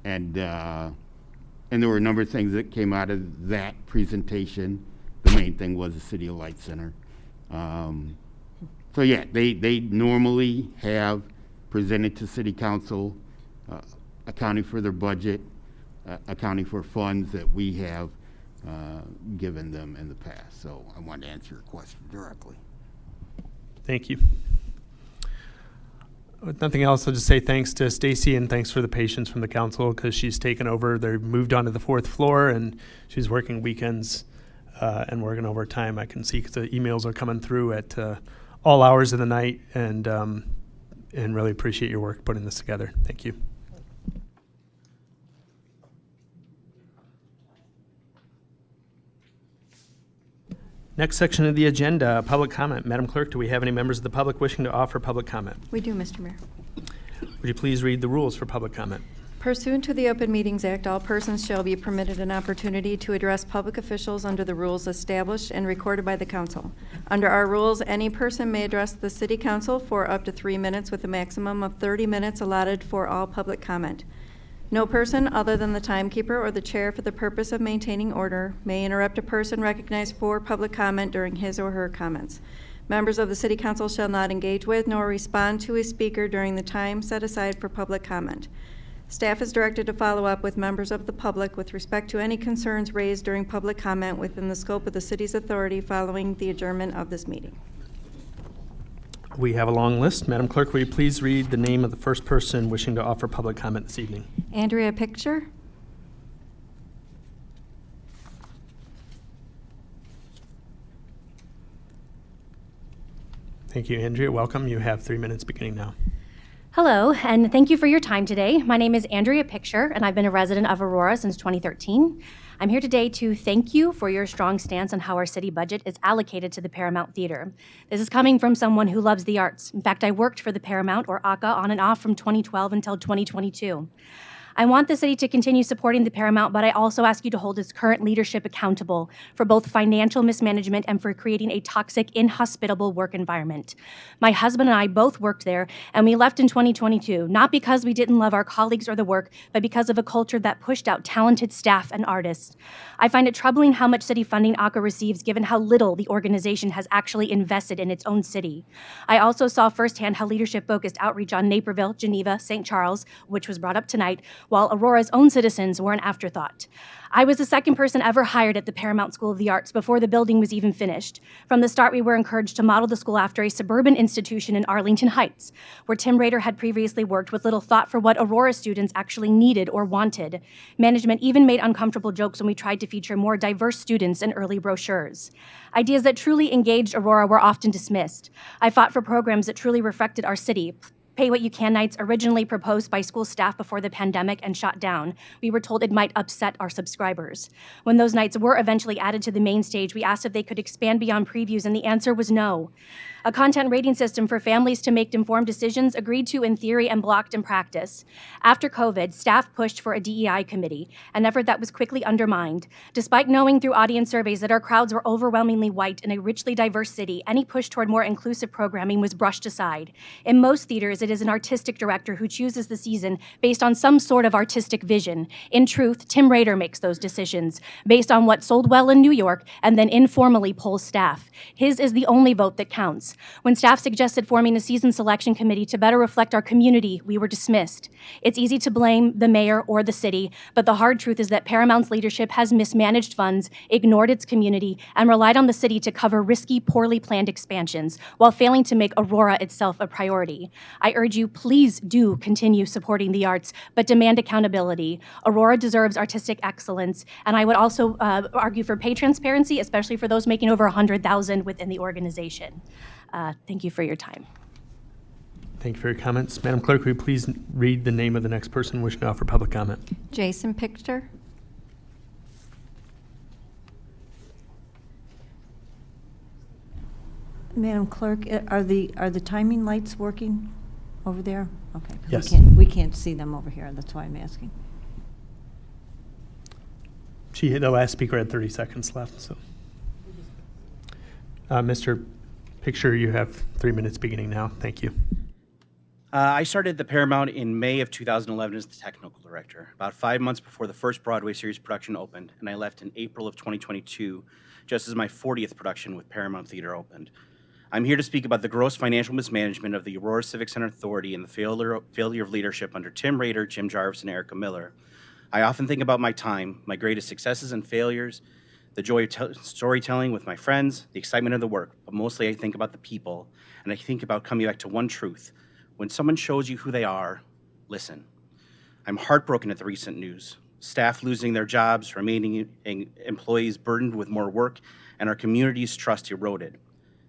and there were a number of things that came out of that presentation. The main thing was the City of Light Center. So yeah, they normally have presented to City Council, accounting for their budget, accounting for funds that we have given them in the past. So I wanted to answer your question directly. Thank you. With nothing else, I'll just say thanks to Stacy and thanks for the patience from the council because she's taken over. They moved on to the 4th floor and she's working weekends and working overtime. I can see 'cause the emails are coming through at all hours of the night, and really appreciate your work putting this together. Thank you. Next section of the agenda, public comment. Madam Clerk, do we have any members of the public wishing to offer public comment? We do, Mr. Mayor. Would you please read the rules for public comment? Pursuant to the Open Meetings Act, all persons shall be permitted an opportunity to address public officials under the rules established and recorded by the council. Under our rules, any person may address the city council for up to 3 minutes with a maximum of 30 minutes allotted for all public comment. No person other than the timekeeper or the chair for the purpose of maintaining order may interrupt a person recognized for public comment during his or her comments. Members of the city council shall not engage with nor respond to a speaker during the time set aside for public comment. Staff is directed to follow up with members of the public with respect to any concerns raised during public comment within the scope of the city's authority following the adjournment of this meeting. We have a long list. Madam Clerk, will you please read the name of the first person wishing to offer public comment this evening? Andrea Picture. Thank you, Andrea. Welcome. You have 3 minutes beginning now. Hello, and thank you for your time today. My name is Andrea Picture, and I've been a resident of Aurora since 2013. I'm here today to thank you for your strong stance on how our city budget is allocated to the Paramount Theater. This is coming from someone who loves the arts. In fact, I worked for the Paramount, or ACA, on and off from 2012 until 2022. I want the city to continue supporting the Paramount, but I also ask you to hold its current leadership accountable for both financial mismanagement and for creating a toxic, inhospitable work environment. My husband and I both worked there, and we left in 2022, not because we didn't love our colleagues or the work, but because of a culture that pushed out talented staff and artists. I find it troubling how much city funding ACA receives, given how little the organization has actually invested in its own city. I also saw firsthand how leadership-focused outreach on Naperville, Geneva, St. Charles, which was brought up tonight, while Aurora's own citizens were an afterthought. I was the second person ever hired at the Paramount School of the Arts before the building was even finished. From the start, we were encouraged to model the school after a suburban institution in Arlington Heights, where Tim Rader had previously worked, with little thought for what Aurora students actually needed or wanted. Management even made uncomfortable jokes when we tried to feature more diverse students in early brochures. Ideas that truly engaged Aurora were often dismissed. I fought for programs that truly reflected our city. Pay What You Can nights, originally proposed by school staff before the pandemic and shot down. We were told it might upset our subscribers. When those nights were eventually added to the main stage, we asked if they could expand beyond previews, and the answer was no. A content rating system for families to make informed decisions, agreed to in theory and blocked in practice. After COVID, staff pushed for a DEI committee, an effort that was quickly undermined. Despite knowing through audience surveys that our crowds were overwhelmingly white in a richly diverse city, any push toward more inclusive programming was brushed aside. In most theaters, it is an artistic director who chooses the season based on some sort of artistic vision. In truth, Tim Rader makes those decisions based on what sold well in New York and then informally polls staff. His is the only vote that counts. When staff suggested forming a season selection committee to better reflect our community, we were dismissed. It's easy to blame the mayor or the city, but the hard truth is that Paramount's leadership has mismanaged funds, ignored its community, and relied on the city to cover risky, poorly planned expansions, while failing to make Aurora itself a priority. I urge you, please do continue supporting the arts, but demand accountability. Aurora deserves artistic excellence, and I would also argue for pay transparency, especially for those making over $100,000 within the organization. Thank you for your time. Thank you for your comments. Madam Clerk, will you please read the name of the next person wishing to offer public comment? Jason Picture. Madam Clerk, are the timing lights working over there? Okay. 'Cause Yes. we can't see them over here. That's why I'm asking. The last speaker had 30 seconds left, so. Mr. Picture, you have 3 minutes beginning now. Thank you. I started at the Paramount in May of 2011 as the technical director, about 5 months before the first Broadway series production opened, and I left in April of 2022, just as my 40th production with Paramount Theater opened. I'm here to speak about the gross financial mismanagement of the Aurora Civic Center Authority and the failure of leadership under Tim Rader, Jim Jarvis, and Erica Miller. I often think about my time, my greatest successes and failures, the joy of storytelling with my friends, the excitement of the work, but mostly I think about the people, and I think about coming back to one truth. When someone shows you who they are, listen. I'm heartbroken at the recent news. staff losing their jobs, remaining employees burdened with more work, and our community's trust eroded.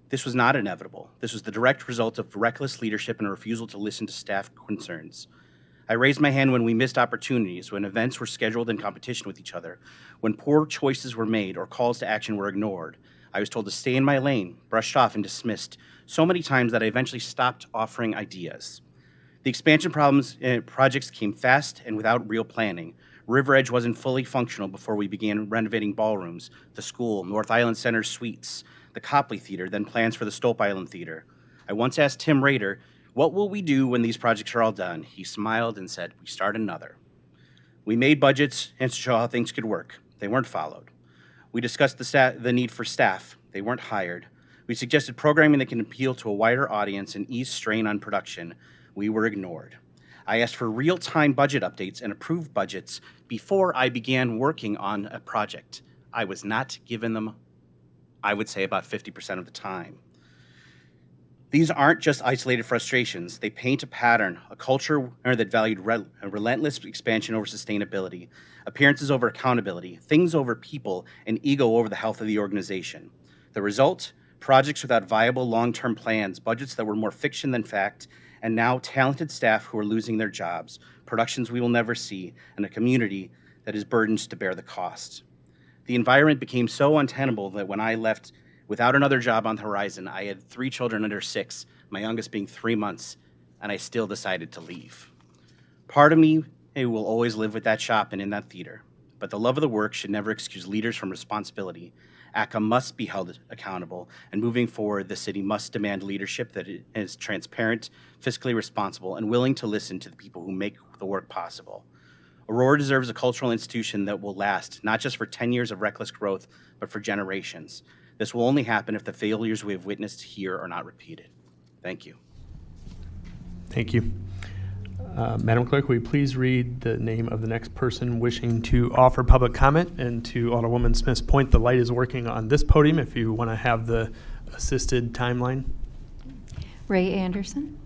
This was not inevitable. This was the direct result of reckless leadership and a refusal to listen to staff concerns. I raised my hand when we missed opportunities, when events were scheduled in competition with each other, when poor choices were made or calls to action were ignored. I was told to stay in my lane, brushed off, and dismissed so many times that I eventually stopped offering ideas. The expansion projects came fast and without real planning. River Edge wasn't fully functional before we began renovating ballrooms, the school, North Island Center suites, the Copley Theater, then plans for the Stope Island Theater. I once asked Tim Rader, "What will we do when these projects are all done?" He smiled and said, "We start another." We made budgets and to show how things could work. They weren't followed. We discussed the need for staff. They weren't hired. We suggested programming that can appeal to a wider audience and ease strain on production. We were ignored. I asked for real-time budget updates and approved budgets before I began working on a project. I was not given them, I would say, about 50% of the time. These aren't just isolated frustrations. They paint a pattern, a culture that valued relentless expansion over sustainability, appearances over accountability, things over people, and ego over the health of the organization. The result? Projects without viable long-term plans, budgets that were more fiction than fact, and now talented staff who are losing their jobs, productions we will never see, and a community that is burdened to bear the cost. The environment became so untenable that when I left without another job on the horizon, I had 3 children under 6, my youngest being 3 months, and I still decided to leave. Part of me will always live with that shop and in that theater, but the love of the work should never excuse leaders from responsibility. ACCA must be held accountable, and moving forward, the city must demand leadership that is transparent, fiscally responsible, and willing to listen to the people who make the work possible. Aurora deserves a cultural institution that will last, not just for 10 years of reckless growth, but for generations. This will only happen if the failures we have witnessed here are not repeated. Thank you. Thank you. Madam Clerk, will you please read the name of the next person wishing to offer public comment? And to Alderwoman Smith's point, the light is working on this podium if you want to have the assisted timeline. Ray Anderson.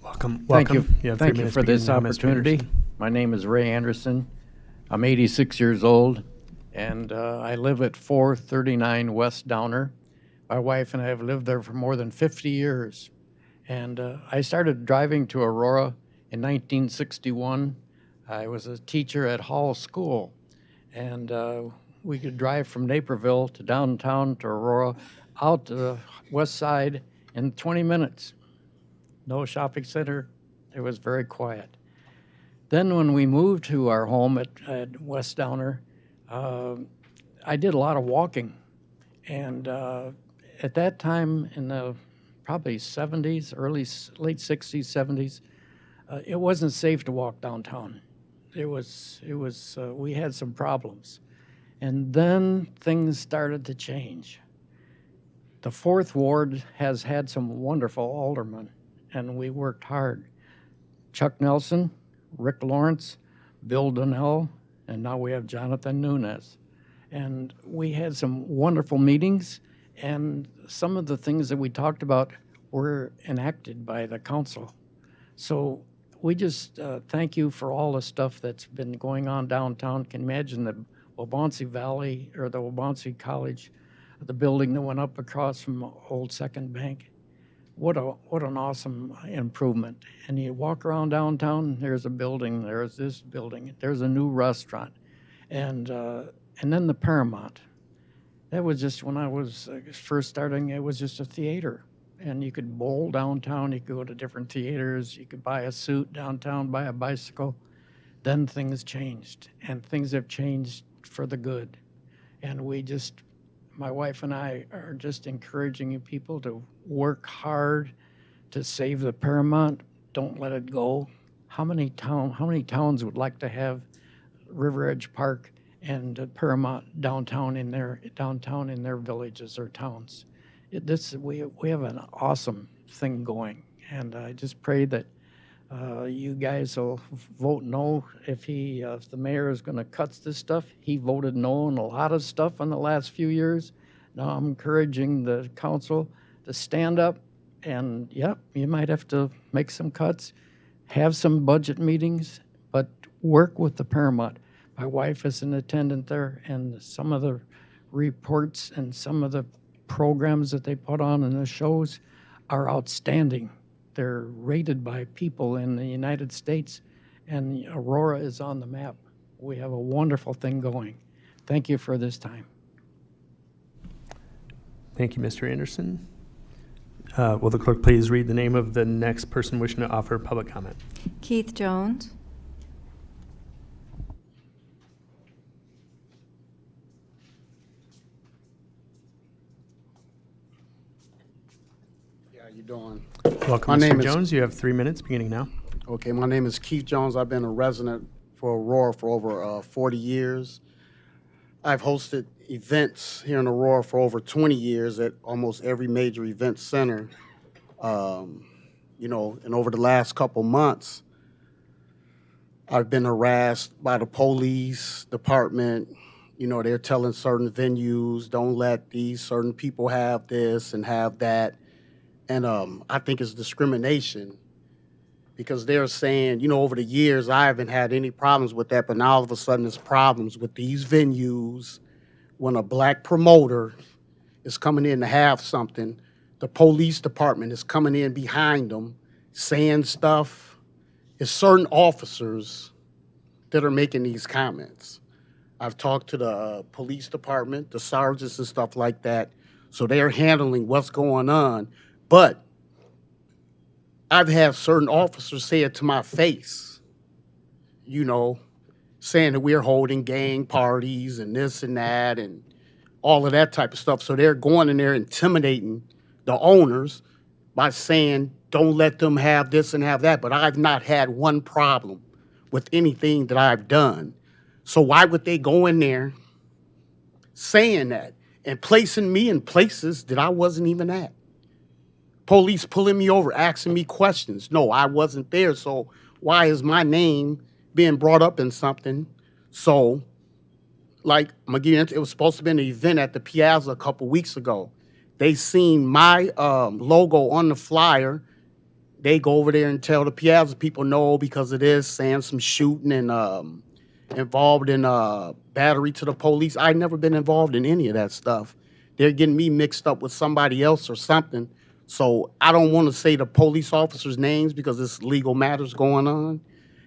Welcome. Thank you. You have 3 Thank you minutes for this beginning now, Ms. opportunity. Peterson. My name is Ray Anderson. I'm 86 years old, and I live at 439 West Downer. My wife and I have lived there for more than 50 years. And I started driving to Aurora in 1961. I was a teacher at Hall School, and we could drive from Naperville to downtown to Aurora, out to the west side in 20 minutes. No shopping center. It was very quiet. Then when we moved to our home at West Downer, I did a lot of walking. And at that time, in the probably 70s, late 60s, 70s, it wasn't safe to walk downtown. We had some problems. And then things started to change. The 4th Ward has had some wonderful aldermen, and we worked hard. Chuck Nelson, Rick Lawrence, Bill Donnell, and now we have Jonathan Nunes. And we had some wonderful meetings, and some of the things that we talked about were enacted by the council. So we just thank you for all the stuff that's been going on downtown. Can you imagine the Waubonsee Valley, or the Waubonsee College, the building that went up across from Old Second Bank? What an awesome improvement. And you walk around downtown, there's a building, there's this building, there's a new restaurant. And then the Paramount. That was just, when I was first starting, it was just a theater. And you could bowl downtown, you could go to different theaters, you could buy a suit downtown, buy a bicycle. Then things changed, and things have changed for the good. And my wife and I are just encouraging people to work hard to save the Paramount. Don't let it go. How many towns would like to have River Edge Park and Paramount downtown in their villages or towns? We have an awesome thing going, and I just pray that you guys will vote no if the mayor is going to cut this stuff. He voted no on a lot of stuff in the last few years. Now I'm encouraging the council to stand up And yep, you might have to make some cuts, have some budget meetings, but work with the Paramount. My wife is an attendant there, and some of the reports and some of the programs that they put on and the shows are outstanding. They're rated by people in the United States, and Aurora is on the map. We have a wonderful thing going. Thank you for this time. Thank you, Mr. Anderson. Will the clerk please read the name of the next person wishing to offer public comment? Keith Jones. Yeah, how you doing? Welcome, My name Mr. is- Jones. You have 3 minutes beginning now. Okay, my name is Keith Jones. I've been a resident for Aurora for over 40 years. I've hosted events here in Aurora for over 20 years at almost every major event center. And over the last couple months, I've been harassed by the police department. They're telling certain venues, don't let these certain people have this and have that. And I think it's discrimination because they're saying, over the years, I haven't had any problems with that, but now all of a sudden there's problems with these venues. When a black promoter is coming in to have something, the police department is coming in behind them, saying stuff. It's certain officers that are making these comments. I've talked to the police department, the sergeants and stuff like that, so they're handling what's going on. But I've had certain officers say it to my face, saying that we're holding gang parties and this and that and all of that type of stuff. So they're going in there intimidating the owners by saying, don't let them have this and have that. But I've not had one problem with anything that I've done. So why would they go in there saying that and placing me in places that I wasn't even at? Police pulling me over, asking me questions. No, I wasn't there. So why is my name being brought up in something? So, like, it was supposed to be an event at the Piazza a couple weeks ago. They seen my logo on the flyer. They go over there and tell the Piazza people no because it is saying some shooting and involved in battery to the police. I've never been involved in any of that stuff. They're getting me mixed up with somebody else or something. So I don't want to say the police officers' names because it's legal matters going on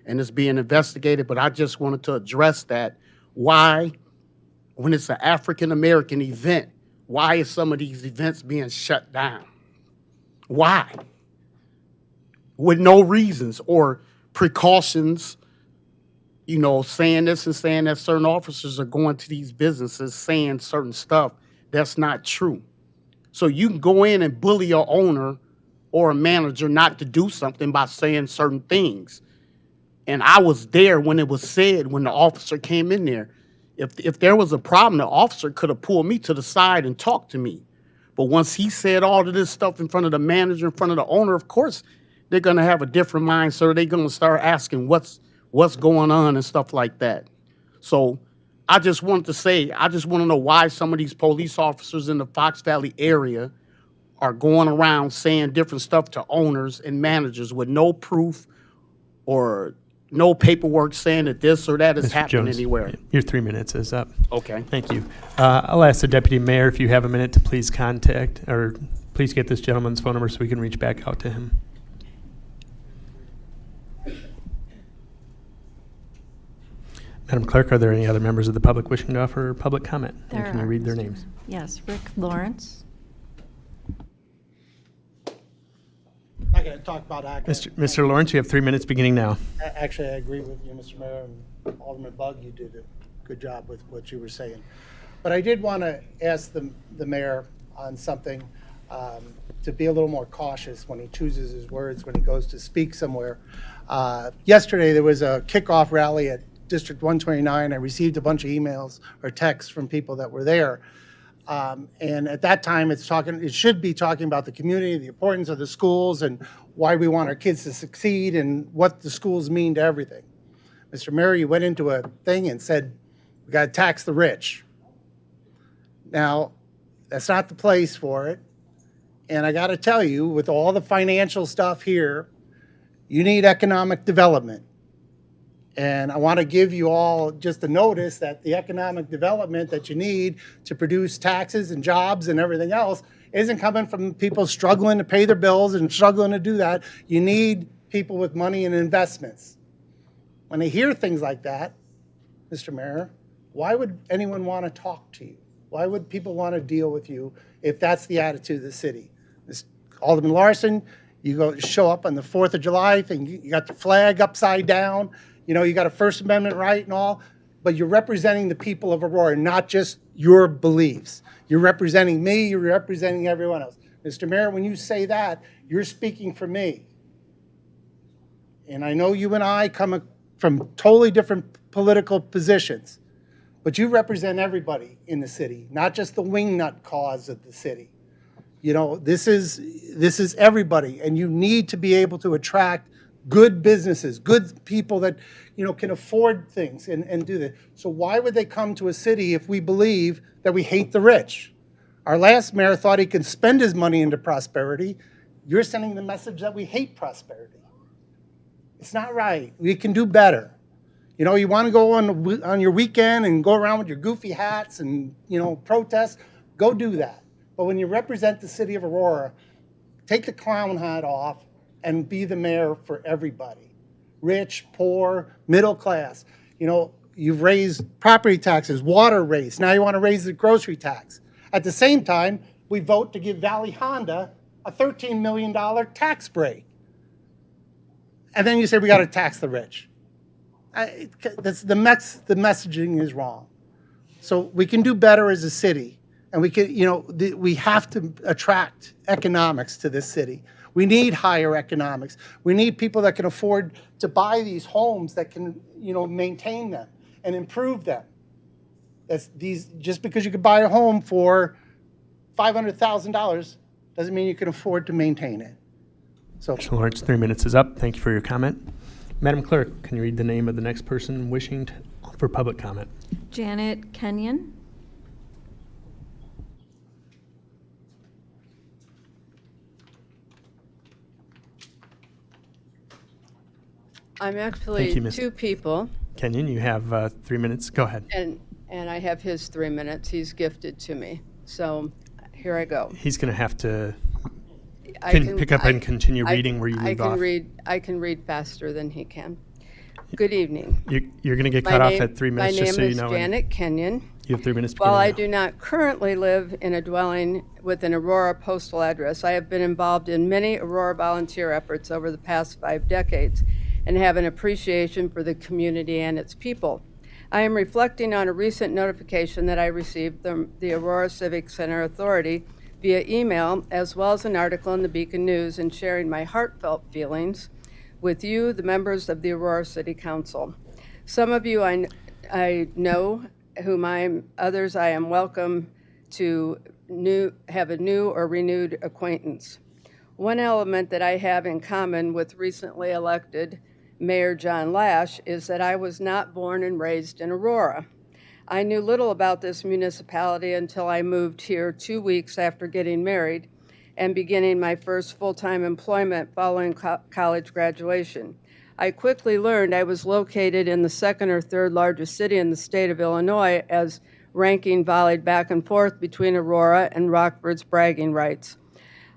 and it's being investigated, but I just wanted to address that. Why, when it's an African-American event, why is some of these events being shut down? Why? With no reasons or precautions, saying this and saying that certain officers are going to these businesses saying certain stuff that's not true. So you can go in and bully your owner or a manager not to do something by saying certain things. And I was there when it was said, when the officer came in there. If there was a problem, the officer could have pulled me to the side and talked to me. But once he said all of this stuff in front of the manager, in front of the owner, of course, they're going to have a different mind. So they're going to start asking what's going on and stuff like that. So I just wanted to say, I just want to know why some of these police officers in the Fox Valley area are going around saying different stuff to owners and managers with no proof or no paperwork saying that this or that is Mr. happening Jones, anywhere. your 3 minutes is up. Okay. Thank you. I'll ask the deputy mayor if you have a minute to please contact or please get this gentleman's phone number so we can reach back out to him. Madam Clerk, are there any other members of the public wishing to offer public comment? And can you read their names? Yes, Rick Lawrence. Not going to talk about ACA. Mr. Lawrence, you have 3 minutes beginning now. Actually, I agree with you, Mr. Mayor, and Alderman Bug, you did a good job with what you were saying. But I did want to ask the mayor on something, to be a little more cautious when he chooses his words when he goes to speak somewhere. Yesterday, there was a kickoff rally at District 129. I received a bunch of emails or texts from people that were there. And at that time, it should be talking about the community, the importance of the schools, and why we want our kids to succeed, and what the schools mean to everything. Mr. Mayor, you went into a thing and said, we got to tax the rich. Now, that's not the place for it. And I got to tell you, with all the financial stuff here, you need economic development. And I want to give you all just a notice that the economic development that you need to produce taxes and jobs and everything else isn't coming from people struggling to pay their bills and struggling to do that. You need people with money and investments. When I hear things like that, Mr. Mayor, why would anyone want to talk to you? Why would people want to deal with you if that's the attitude of the city? Alderman Larson, you go show up on the 4th of July thing, you got the flag upside down, you know, you got a First Amendment right and all, but you're representing the people of Aurora, not just your beliefs. You're representing me, you're representing everyone else. Mr. Mayor, when you say that, you're speaking for me. And I know you and I come from totally different political positions, but you represent everybody in the city, not just the wingnut cause of the city. You know, this is everybody, and you need to be able to attract good businesses, good people that, you know, can afford things and do that. So why would they come to a city if we believe that we hate the rich? Our last mayor thought he could spend his money into prosperity. You're sending the message that we hate prosperity. It's not right. We can do better. You know, you want to go on your weekend and go around with your goofy hats and, you know, protest, go do that. But when you represent the city of Aurora, take the clown hat off and be the mayor for everybody. Rich, poor, middle class. You know, you've raised property taxes, water rates. Now you want to raise the grocery tax. At the same time, we vote to give Valley Honda a $13 million tax break. And then you say we got to tax the rich. The messaging is wrong. So we can do better as a city. And we can, you know, we have to attract economics to this city. We need higher economics. We need people that can afford to buy these homes that can, you know, maintain them and improve them. Just because you could buy a home for $500,000 doesn't mean you can afford to maintain it. So, Mr. Lawrence, 3 minutes is up. Thank you for your comment. Madam Clerk, can you read the name of the next person wishing for public comment? Janet Kenyon. I'm actually Thank you, Ms. two people, Kenyon, you have 3 minutes. Go ahead. and I have his 3 minutes. He's gifted to me. So here I go. Going to have to I pick up and continue reading where you leave off. I can read faster than he can. Good evening. You're going to get cut off at 3 minutes, just so you know. My name is Janet Kenyon. You have 3 minutes. While I now. do not currently live in a dwelling with an Aurora postal address, I have been involved in many Aurora volunteer efforts over the past 5 decades and have an appreciation for the community and its people. I am reflecting on a recent notification that I received from the Aurora Civic Center Authority via email, as well as an article in the Beacon News, and sharing my heartfelt feelings with you, the members of the Aurora City Council. Some of you I know, others I am welcome to have a new or renewed acquaintance. One element that I have in common with recently elected Mayor John Lash is that I was not born and raised in Aurora. I knew little about this municipality until I moved here 2 weeks after getting married and beginning my first full-time employment following college graduation. I quickly learned I was located in the second or third largest city in the state of Illinois, as ranking volleyed back and forth between Aurora and Rockford's bragging rights.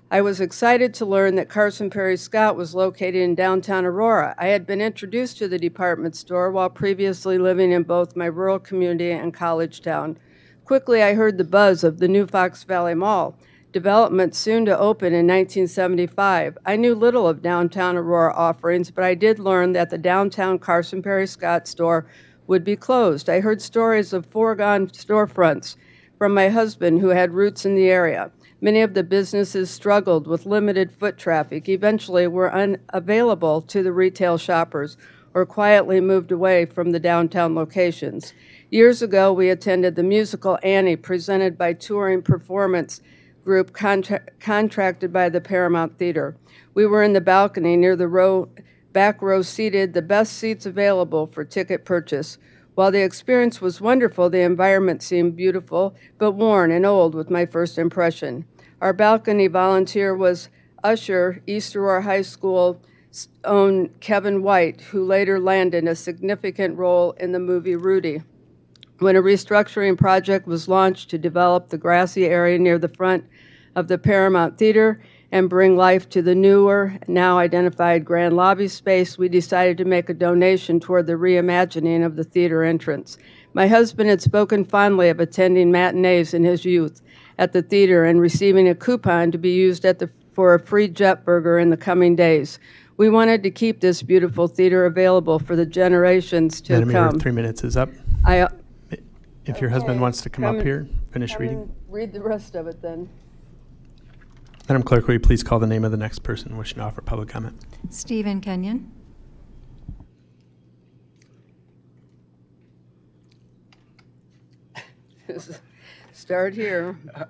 I was excited to learn that Carson Perry Scott was located in downtown Aurora. I had been introduced to the department store while previously living in both my rural community and college town. Quickly, I heard the buzz of the new Fox Valley Mall, development soon to open in 1975. I knew little of downtown Aurora offerings, but I did learn that the downtown Carson Perry Scott store would be closed. I heard stories of foregone storefronts from my husband, who had roots in the area. Many of the businesses struggled with limited foot traffic, eventually were unavailable to the retail shoppers, or quietly moved away from the downtown locations. Years ago, we attended the musical Annie, presented by touring performance group contracted by the Paramount Theater. We were in the balcony near the back row seated, the best seats available for ticket purchase. While the experience was wonderful, the environment seemed beautiful, but worn and old with my first impression. Our balcony volunteer was usher, East Aurora High School own Kevin White, who later landed a significant role in the movie Rudy. When a restructuring project was launched to develop the grassy area near the front of the Paramount Theater and bring life to the newer, now identified grand lobby space, we decided to make a donation toward the reimagining of the theater entrance. My husband had spoken fondly of attending matinees in his youth at the theater and receiving a coupon to be used for a free jet burger in the coming days. We wanted to keep this beautiful theater available for the generations to Madam Mayor, come. 3 minutes is up. If your husband wants to come up here, finish reading. Read the rest of it then. Madam Clerk, will you please call the name of the next person wishing to offer public comment? Stephen Kenyon. Start here. Thank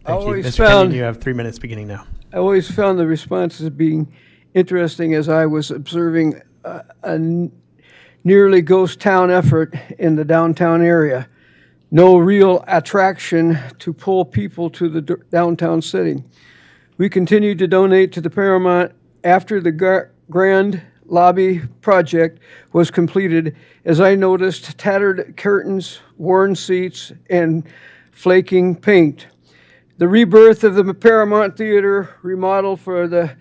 you. always Mr. found- Kenyon, you have 3 minutes beginning now. I always found the responses being interesting as I was observing a nearly ghost town effort in the downtown area. No real attraction to pull people to the downtown city. We continued to donate to the Paramount after the grand lobby project was completed, as I noticed tattered curtains, worn seats, and flaking paint. The rebirth of the Paramount Theater, remodel for the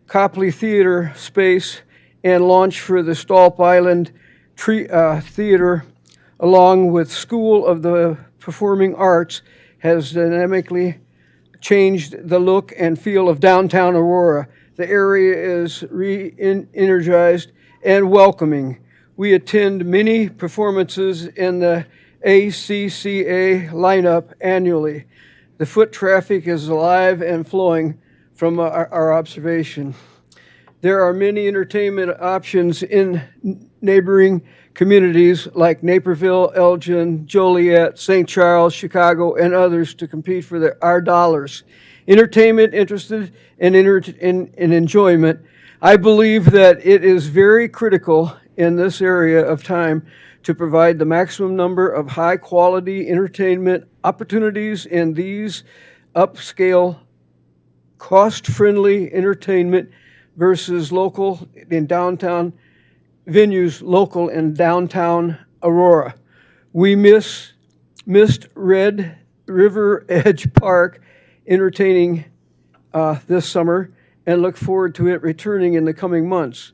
Copley Theater space, and launch for the Stolp Island Theater, along with School of the Performing Arts, has dynamically changed the look and feel of downtown Aurora. The area is re-energized and welcoming. We attend many performances in the ACCA lineup annually. The foot traffic is alive and flowing from our observation. There are many entertainment options in neighboring communities like Naperville, Elgin, Joliet, St. Charles, Chicago, and others to compete for our dollars. Entertainment interested in enjoyment. I believe that it is very critical in this area of time to provide the maximum number of high-quality entertainment opportunities in these upscale, cost-friendly entertainment versus local in downtown venues, local in downtown Aurora. We missed Red River Edge Park entertaining this summer and look forward to it returning in the coming months.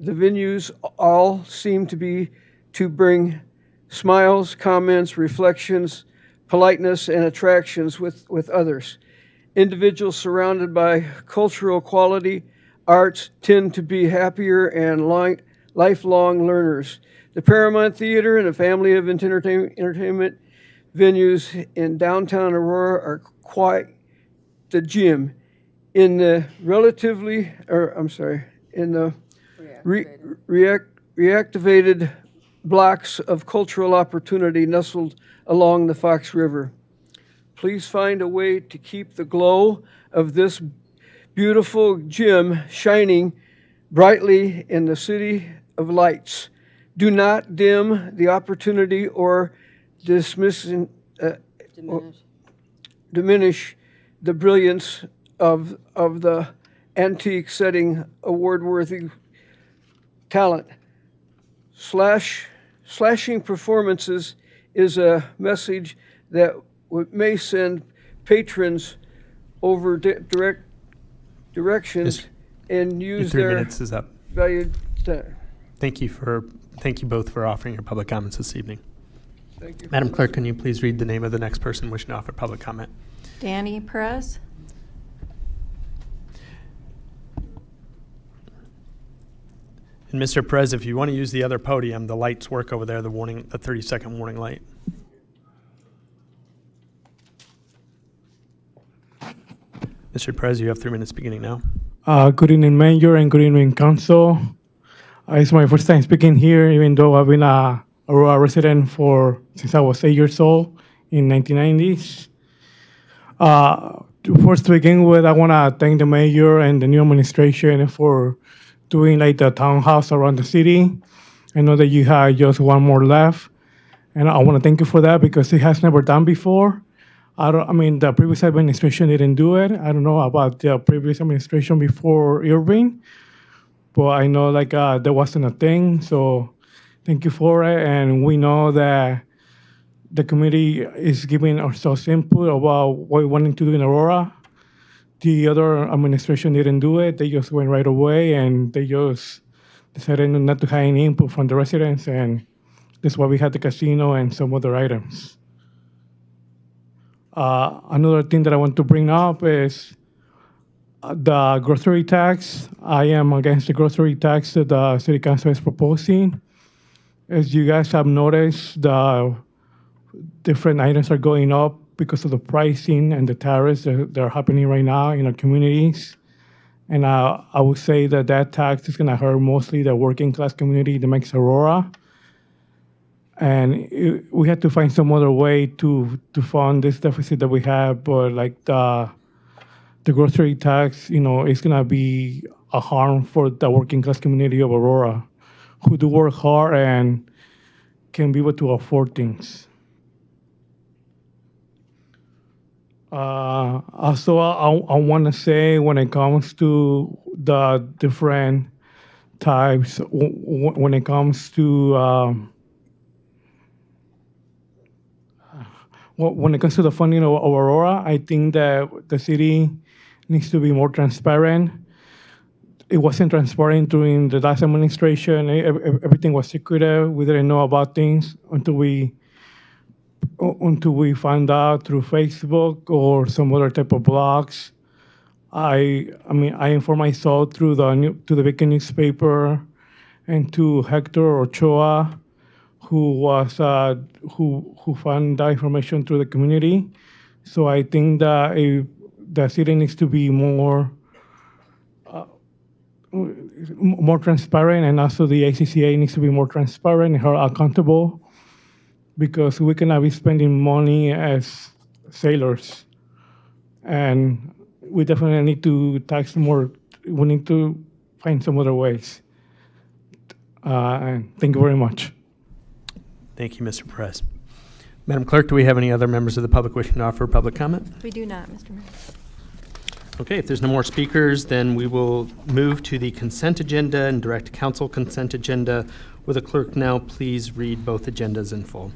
The venues all seem to bring smiles, comments, reflections, politeness, and attractions with others. Individuals surrounded by cultural quality arts tend to be happier and lifelong learners. The Paramount Theater and a family of entertainment venues in downtown Aurora are quite the gym. In the reactivated blocks of cultural opportunity nestled along the Fox River. Please find a way to keep the glow of this beautiful gym shining brightly in the city of lights. Do not dim the opportunity or diminish the brilliance of the antique setting award-worthy talent. Slashing performances is a message that may send patrons over directions and use Your 3 their minutes is up. valued time. Thank you both for offering your public comments this evening. Thank you. Madam Clerk, can you please read the name of the next person wishing to offer public comment? Danny Perez. And Mr. Perez, if you want to use the other podium, the lights work over there, the 30-second warning light. Mr. Perez, you have 3 minutes beginning now. Good evening, Mayor, and good evening, Council. It's my first time speaking here, even though I've been a Aurora resident since I was 8 years old in 1990s. First, to begin with, I want to thank the Mayor and the new administration for doing the townhouse around the city. I know that you have just one more left, and I want to thank you for that because it has never done before. The previous administration didn't do it. I don't know about the previous administration before Irving, but I know there wasn't a thing. So thank you for it. And we know that the committee is giving ourselves input about what we wanted to do in Aurora. The other administration didn't do it. They just went right away, and they just decided not to have any input from the residents, and that's why we had the casino and some other items. Another thing that I want to bring up is the grocery tax. I am against the grocery tax that the city council is proposing. As you guys have noticed, the different items are going up because of the pricing and the tariffs that are happening right now in our communities. And I would say that tax is going to hurt mostly the working class community that makes Aurora. And we had to find some other way to fund this deficit that we have, but the grocery tax, is going to be a harm for the working class community of Aurora, who do work hard and can be able to afford things. Also, I want to say when it comes to the different types, when it comes to when it comes to the funding of Aurora, I think that the city needs to be more transparent. It wasn't transparent during the last administration. Everything was secretive. We didn't know about things until we found out through Facebook or some other type of blogs. I informed myself through the Beacon newspaper and to Hector Ochoa, who found that information through the community. So I think that the city needs to be more transparent, and also the ACCA needs to be more transparent and held accountable, because we cannot be spending money as sailors. And we definitely need to tax more. We need to find some other ways. And thank you very much. Thank you, Mr. Perez. Madam Clerk, do we have any other members of the public wishing to offer public comment? We do not, Mr. Mayor. Okay, if there's no more speakers, then we will move to the consent agenda and direct council consent agenda. Will the clerk now please read both agendas in full?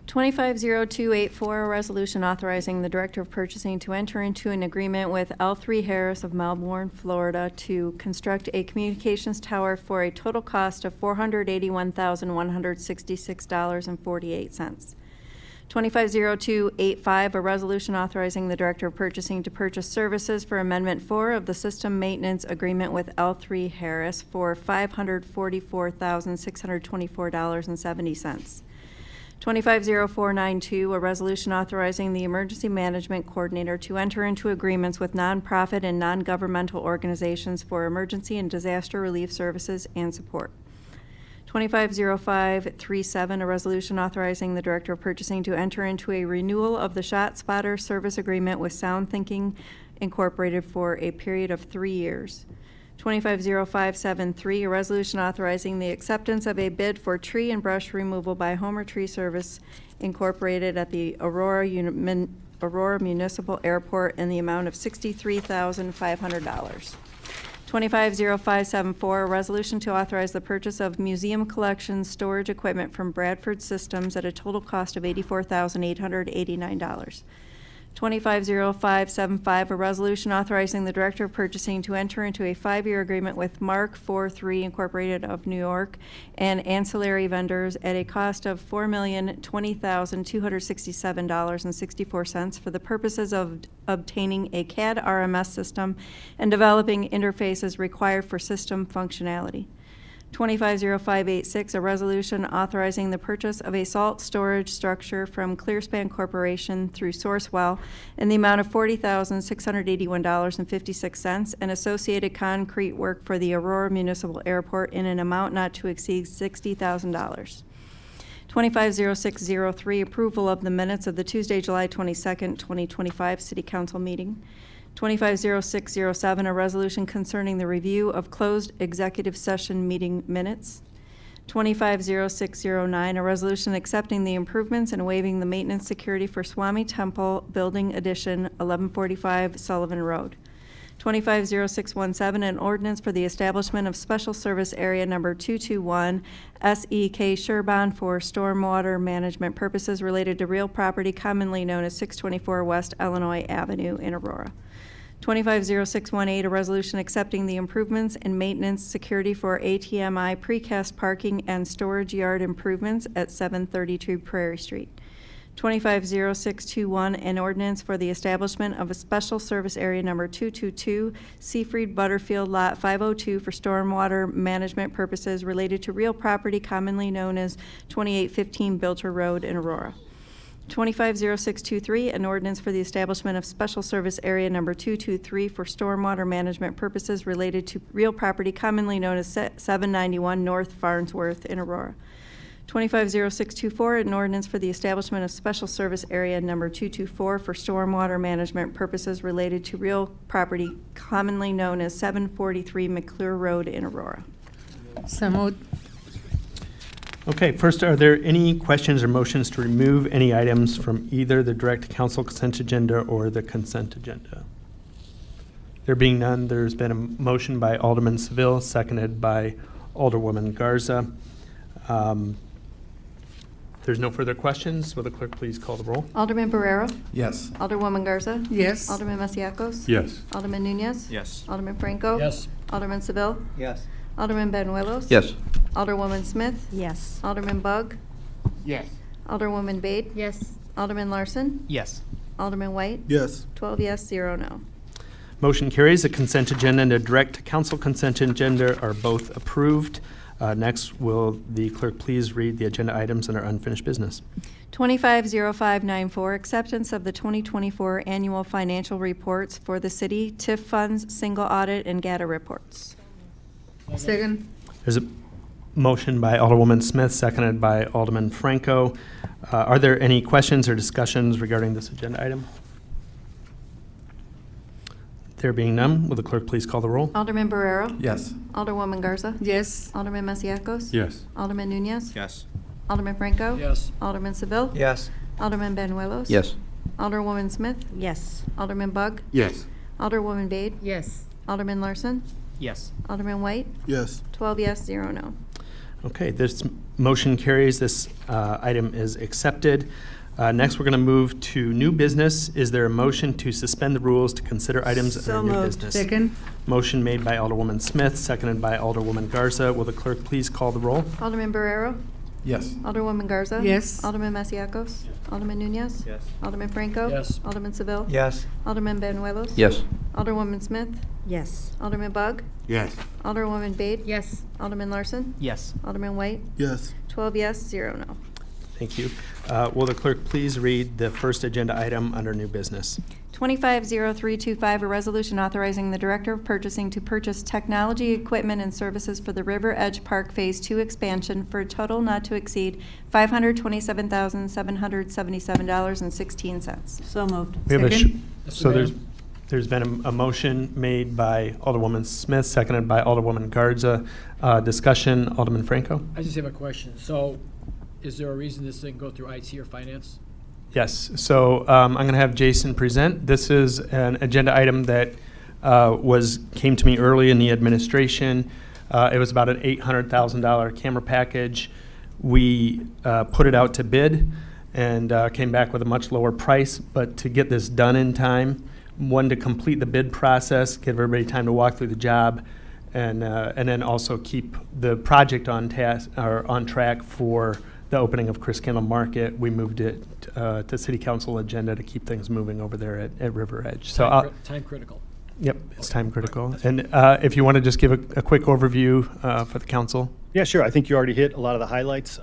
250284, a resolution authorizing the Director of Purchasing to enter into an agreement with L3 Harris of Melbourne, Florida, to construct a communications tower for a total cost of $481,166.48. 250285, a resolution authorizing the Director of Purchasing to purchase services for Amendment 4 of the System Maintenance Agreement with L3 Harris for $544,624.70. 250492, a resolution authorizing the Emergency Management Coordinator to enter into agreements with nonprofit and non-governmental organizations for emergency and disaster relief services and support. 250537, a resolution authorizing the Director of Purchasing to enter into a renewal of the Shot Spotter Service Agreement with Sound Thinking Incorporated for a period of 3 years. 250573, a resolution authorizing the acceptance of a bid for tree and brush removal by Homer Tree Service Incorporated at the Aurora Municipal Airport in the amount of $63,500. 250574, a resolution to authorize the purchase of museum collection storage equipment from Bradford Systems at a total cost of $84,889. 250575, a resolution authorizing the Director of Purchasing to enter into a 5-year agreement with Mark 43 Incorporated of New York and ancillary vendors at a cost of $4,020,267.64 for the purposes of obtaining a CAD RMS system and developing interfaces required for system functionality. 250586, a resolution authorizing the purchase of a salt storage structure from Clearspan Corporation through Sourcewell in the amount of $40,681.56 and associated concrete work for the Aurora Municipal Airport in an amount not to exceed $60,000. 250603, approval of the minutes of the Tuesday, July 22nd, 2025 City Council meeting. 250607, a resolution concerning the review of closed executive session meeting minutes. 250609, a resolution accepting the improvements and waiving the maintenance security for Swami Temple Building Addition, 1145 Sullivan Road. 250617, an ordinance for the establishment of Special Service Area Number 221, SEK Sherban for stormwater management purposes related to real property commonly known as 624 West Illinois Avenue in Aurora. 250618, a resolution accepting the improvements and maintenance security for ATMI precast parking and storage yard improvements at 732 Prairie Street. 250621, an ordinance for the establishment of a Special Service Area Number 222, Seafried Butterfield Lot 502 for stormwater management purposes related to real property commonly known as 2815 Bilter Road in Aurora. 250623, an ordinance for the establishment of Special Service Area Number 223 for stormwater management purposes related to real property commonly known as 791 North Farnsworth in Aurora. 250624, an ordinance for the establishment of Special Service Area Number 224 for stormwater management purposes related to real property commonly known as 743 McClure Road in Aurora. So moved. Okay, first, are there any questions or motions to remove any items from either the direct council consent agenda or the consent agenda? There being none, there's been a motion by Alderman Seville, seconded by Alderwoman Garza. There's no further questions. Will the clerk please call the roll? Alderman Barrero? Yes. Alderwoman Garza? Yes. Alderman Masiacos? Yes. Alderman Nunez? Yes. Alderman Franco? Yes. Alderman Seville? Yes. Alderman Benuelos? Yes. Alderwoman Smith? Yes. Alderman Bug? Yes. Alderwoman Bade? Yes. Alderman Larson? Yes. Alderman White? Yes. 12 yes, 0 no. Motion carries. The consent agenda and the direct council consent agenda are both approved. Next, will the clerk please read the agenda items under unfinished business? 250594, acceptance of the 2024 annual financial reports for the city, TIF funds, single audit, and GATA reports. Second. There's a motion by Alderwoman Smith, seconded by Alderman Franco. Are there any questions or discussions regarding this agenda item? There being none, will the clerk please call the roll? Alderman Barrero? Yes. Alderwoman Garza? Yes. Alderman Masiacos? Yes. Alderman Nunez? Yes. Alderman Franco? Yes. Alderman Seville? Yes. Alderman Benuelos? Yes. Alderwoman Smith? Yes. Alderman Bug? Yes. Alderwoman Bade? Yes. Alderman Larson? Yes. Alderman White? Yes. 12 yes, 0 no. Okay, this motion carries. This item is accepted. Next, we're going to move to new business. Is there a motion to suspend the rules to consider items So under new moved. business? Second. Motion made by Alderwoman Smith, seconded by Alderwoman Garza. Will the clerk please call the roll? Alderman Barrero? Yes. Alderwoman Garza? Yes. Alderman Masiacos? Alderman Nunez? Yes. Alderman Franco? Yes. Alderman Seville? Yes. Alderman Benuelos? Yes. Alderwoman Smith? Yes. Alderman Bug? Yes. Alderwoman Bade? Yes. Alderman Larson? Yes. Alderman White? Yes. 12 yes, 0 no. Thank you. Will the clerk please read the first agenda item under new business? 250325, a resolution authorizing the Director of Purchasing to purchase technology, equipment, and services for the River Edge Park Phase 2 expansion for a total not to exceed $527,777.16. So moved. We have Second. so there's been a motion made by Alderwoman Smith, seconded by Alderwoman Garza. Discussion, Alderman Franco? I just have a question. So is there a reason this didn't go through IT or finance? Yes, so I'm going to have Jason present. This is an agenda item that came to me early in the administration. It was about an $800,000 camera package. We put it out to bid and came back with a much lower price, but to get this done in time, one, to complete the bid process, give everybody time to walk through the job, and then also keep the project on task or on track for the opening of Chris Kendall Market. We moved it to City Council agenda to keep things moving over there at River Edge. So Time critical. Yep, it's time critical. And if you want to just give a quick overview for the council. Yeah, sure. I think you already hit a lot of the highlights.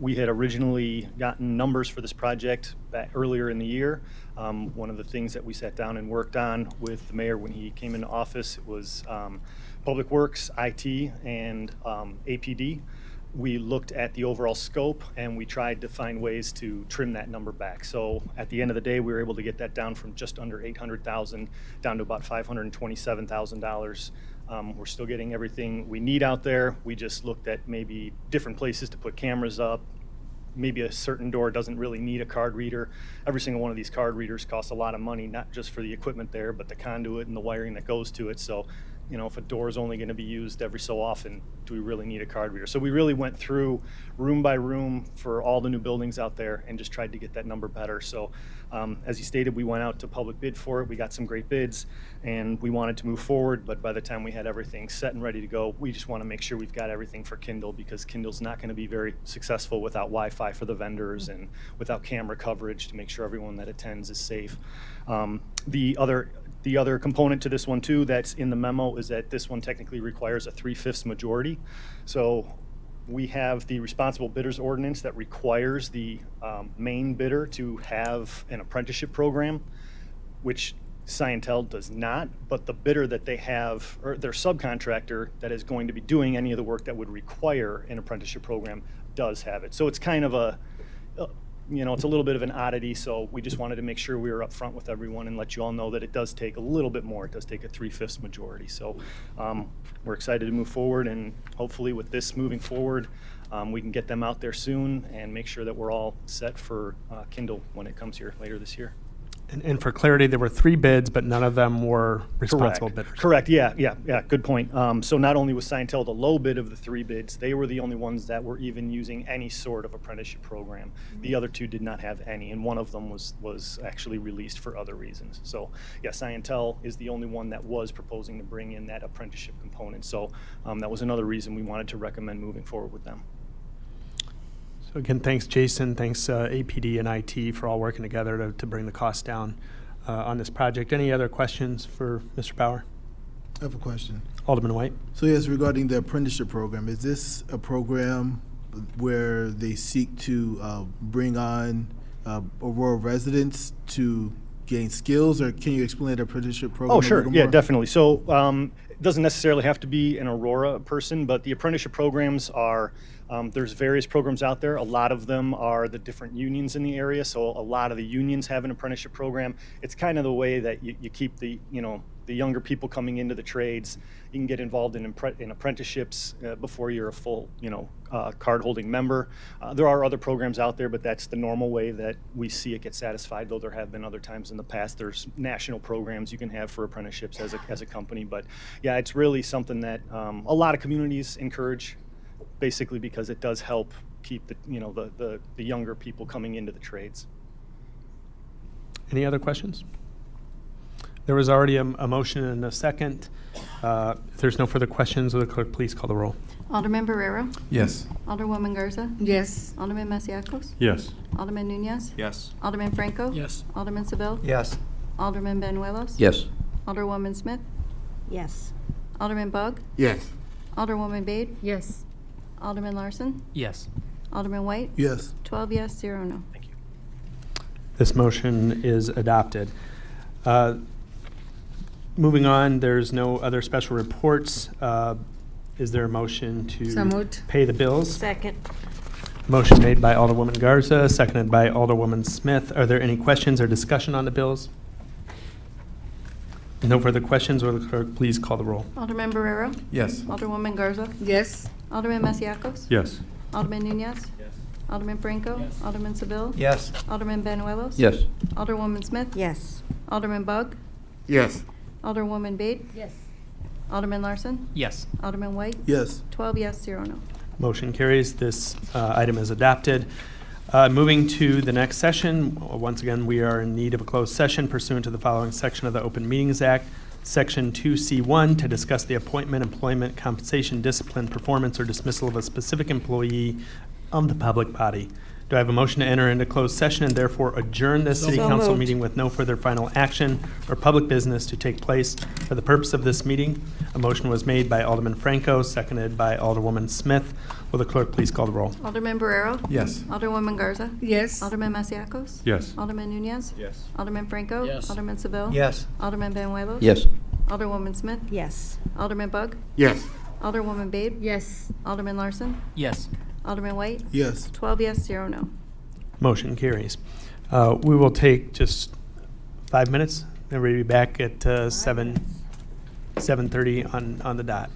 We had originally gotten numbers for this project back earlier in the year. One of the things that we sat down and worked on with the mayor when he came into office was Public Works, IT, and APD. We looked at the overall scope and we tried to find ways to trim that number back. So at the end of the day, we were able to get that down from just under $800,000 down to about $527,000 We're still getting everything we need out there. We just looked at maybe different places to put cameras up. Maybe a certain door doesn't really need a card reader. Every single one of these card readers costs a lot of money, not just for the equipment there, but the conduit and the wiring that goes to it. So, you know, if a door is only going to be used every so often, do we really need a card reader? So we really went through room by room for all the new buildings out there and just tried to get that number better. So as you stated, we went out to public bid for it. We got some great bids and we wanted to move forward, but by the time we had everything set and ready to go, we just want to make sure we've got everything for Kindle, because Kindle's not going to be very successful without Wi-Fi for the vendors and without camera coverage to make sure everyone that attends is safe. The other component to this one too that's in the memo is that this one technically requires a 3/5 majority. So we have the responsible bidders ordinance that requires the main bidder to have an apprenticeship program, which Scientel does not, but the bidder that they have, or their subcontractor that is going to be doing any of the work that would require an apprenticeship program, does have it. So it's kind of a, you know, it's a little bit of an oddity, so we just wanted to make sure we were upfront with everyone and let you all know that it does take a little bit more. It does take a 3/5 majority. So we're excited to move forward, and hopefully with this moving forward, we can get them out there soon and make sure that we're all set for Kindle when it comes here later this year. And for clarity, there were 3 bids, but none of them were responsible bidders. Correct. Yeah. Good point. So not only was Scientel the low bid of the 3 bids, they were the only ones that were even using any sort of apprenticeship program. The other 2 did not have any, and one of them was actually released for other reasons. So yeah, Scientel is the only one that was proposing to bring in that apprenticeship component. So that was another reason we wanted to recommend moving forward with them. So again, thanks Jason, thanks APD and IT for all working together to bring the cost down on this project. Any other questions for Mr. Bauer? I have a question. Alderman White. So yes, regarding the apprenticeship program, is this a program where they seek to bring on Aurora residents to gain skills, or can you explain the apprenticeship program? Oh, sure. A little Yeah, more? definitely. So it doesn't necessarily have to be an Aurora person, but the apprenticeship programs are, there's various programs out there. A lot of them are the different unions in the area. So a lot of the unions have an apprenticeship program. It's kind of the way that you keep the, you know, the younger people coming into the trades. You can get involved in apprenticeships before you're a full, you know, card-holding member. There are other programs out there, but that's the normal way that we see it get satisfied, though there have been other times in the past. There's national programs you can have for apprenticeships as a company. But yeah, it's really something that a lot of communities encourage, basically because it does help keep the, you know, the younger people coming into the trades. Any other questions? There was already a motion and a second. If there's no further questions, will the clerk please call the roll? Alderman Barrero? Yes. Alderwoman Garza? Yes. Alderman Masiacos? Yes. Alderman Nunez? Yes. Alderman Franco? Yes. Alderman Seville? Yes. Alderman Benuelos? Yes. Alderwoman Smith? Yes. Alderman Bug? Yes. Alderwoman Bade? Yes. Alderman Larson? Yes. Alderman White? Yes. 12 yes, 0 no. This motion is adopted. Moving on, there's no other special reports. Is there a motion So to moved. pay the bills? Second. Motion made by Alderwoman Garza, seconded by Alderwoman Smith. Are there any questions or discussion on the bills? No further questions. Will the clerk please call the roll? Alderman Barrero? Yes. Alderwoman Garza? Yes. Alderman Masiacos? Yes. Alderman Nunez? Yes. Alderman Franco? Yes. Alderman Seville? Yes. Alderman Benuelos? Yes. Alderwoman Smith? Yes. Alderman Bug? Yes. Alderwoman Bade? Yes. Alderman Larson? Yes. Alderman White? Yes. 12 yes, 0 no. Motion carries. This item is adopted. Moving to the next session, once again, we are in need of a closed session pursuant to the following section of the Open Meetings Act, Section 2C1, to discuss the appointment, employment, compensation, discipline, performance, or dismissal of a specific employee of the public body. Do I have a motion to enter into closed session and therefore adjourn this city council moved. meeting with no further final action or public business to take place for the purpose of this meeting? A motion was made by Alderman Franco, seconded by Alderwoman Smith. Will the clerk please call the roll? Alderman Barrero? Yes. Alderwoman Garza? Yes. Alderman Masiacos? Yes. Alderman Nunez? Yes. Alderman Franco? Yes. Alderman Seville? Yes. Alderman Benuelos? Yes. Alderwoman Smith? Yes. Alderman Bug? Yes. Alderwoman Bade? Yes. Alderman Larson? Yes. Alderman White? Yes. 12 yes, 0 no. Motion carries. We will take just 5 minutes, and we'll be back at 7. 7:30 on the dot.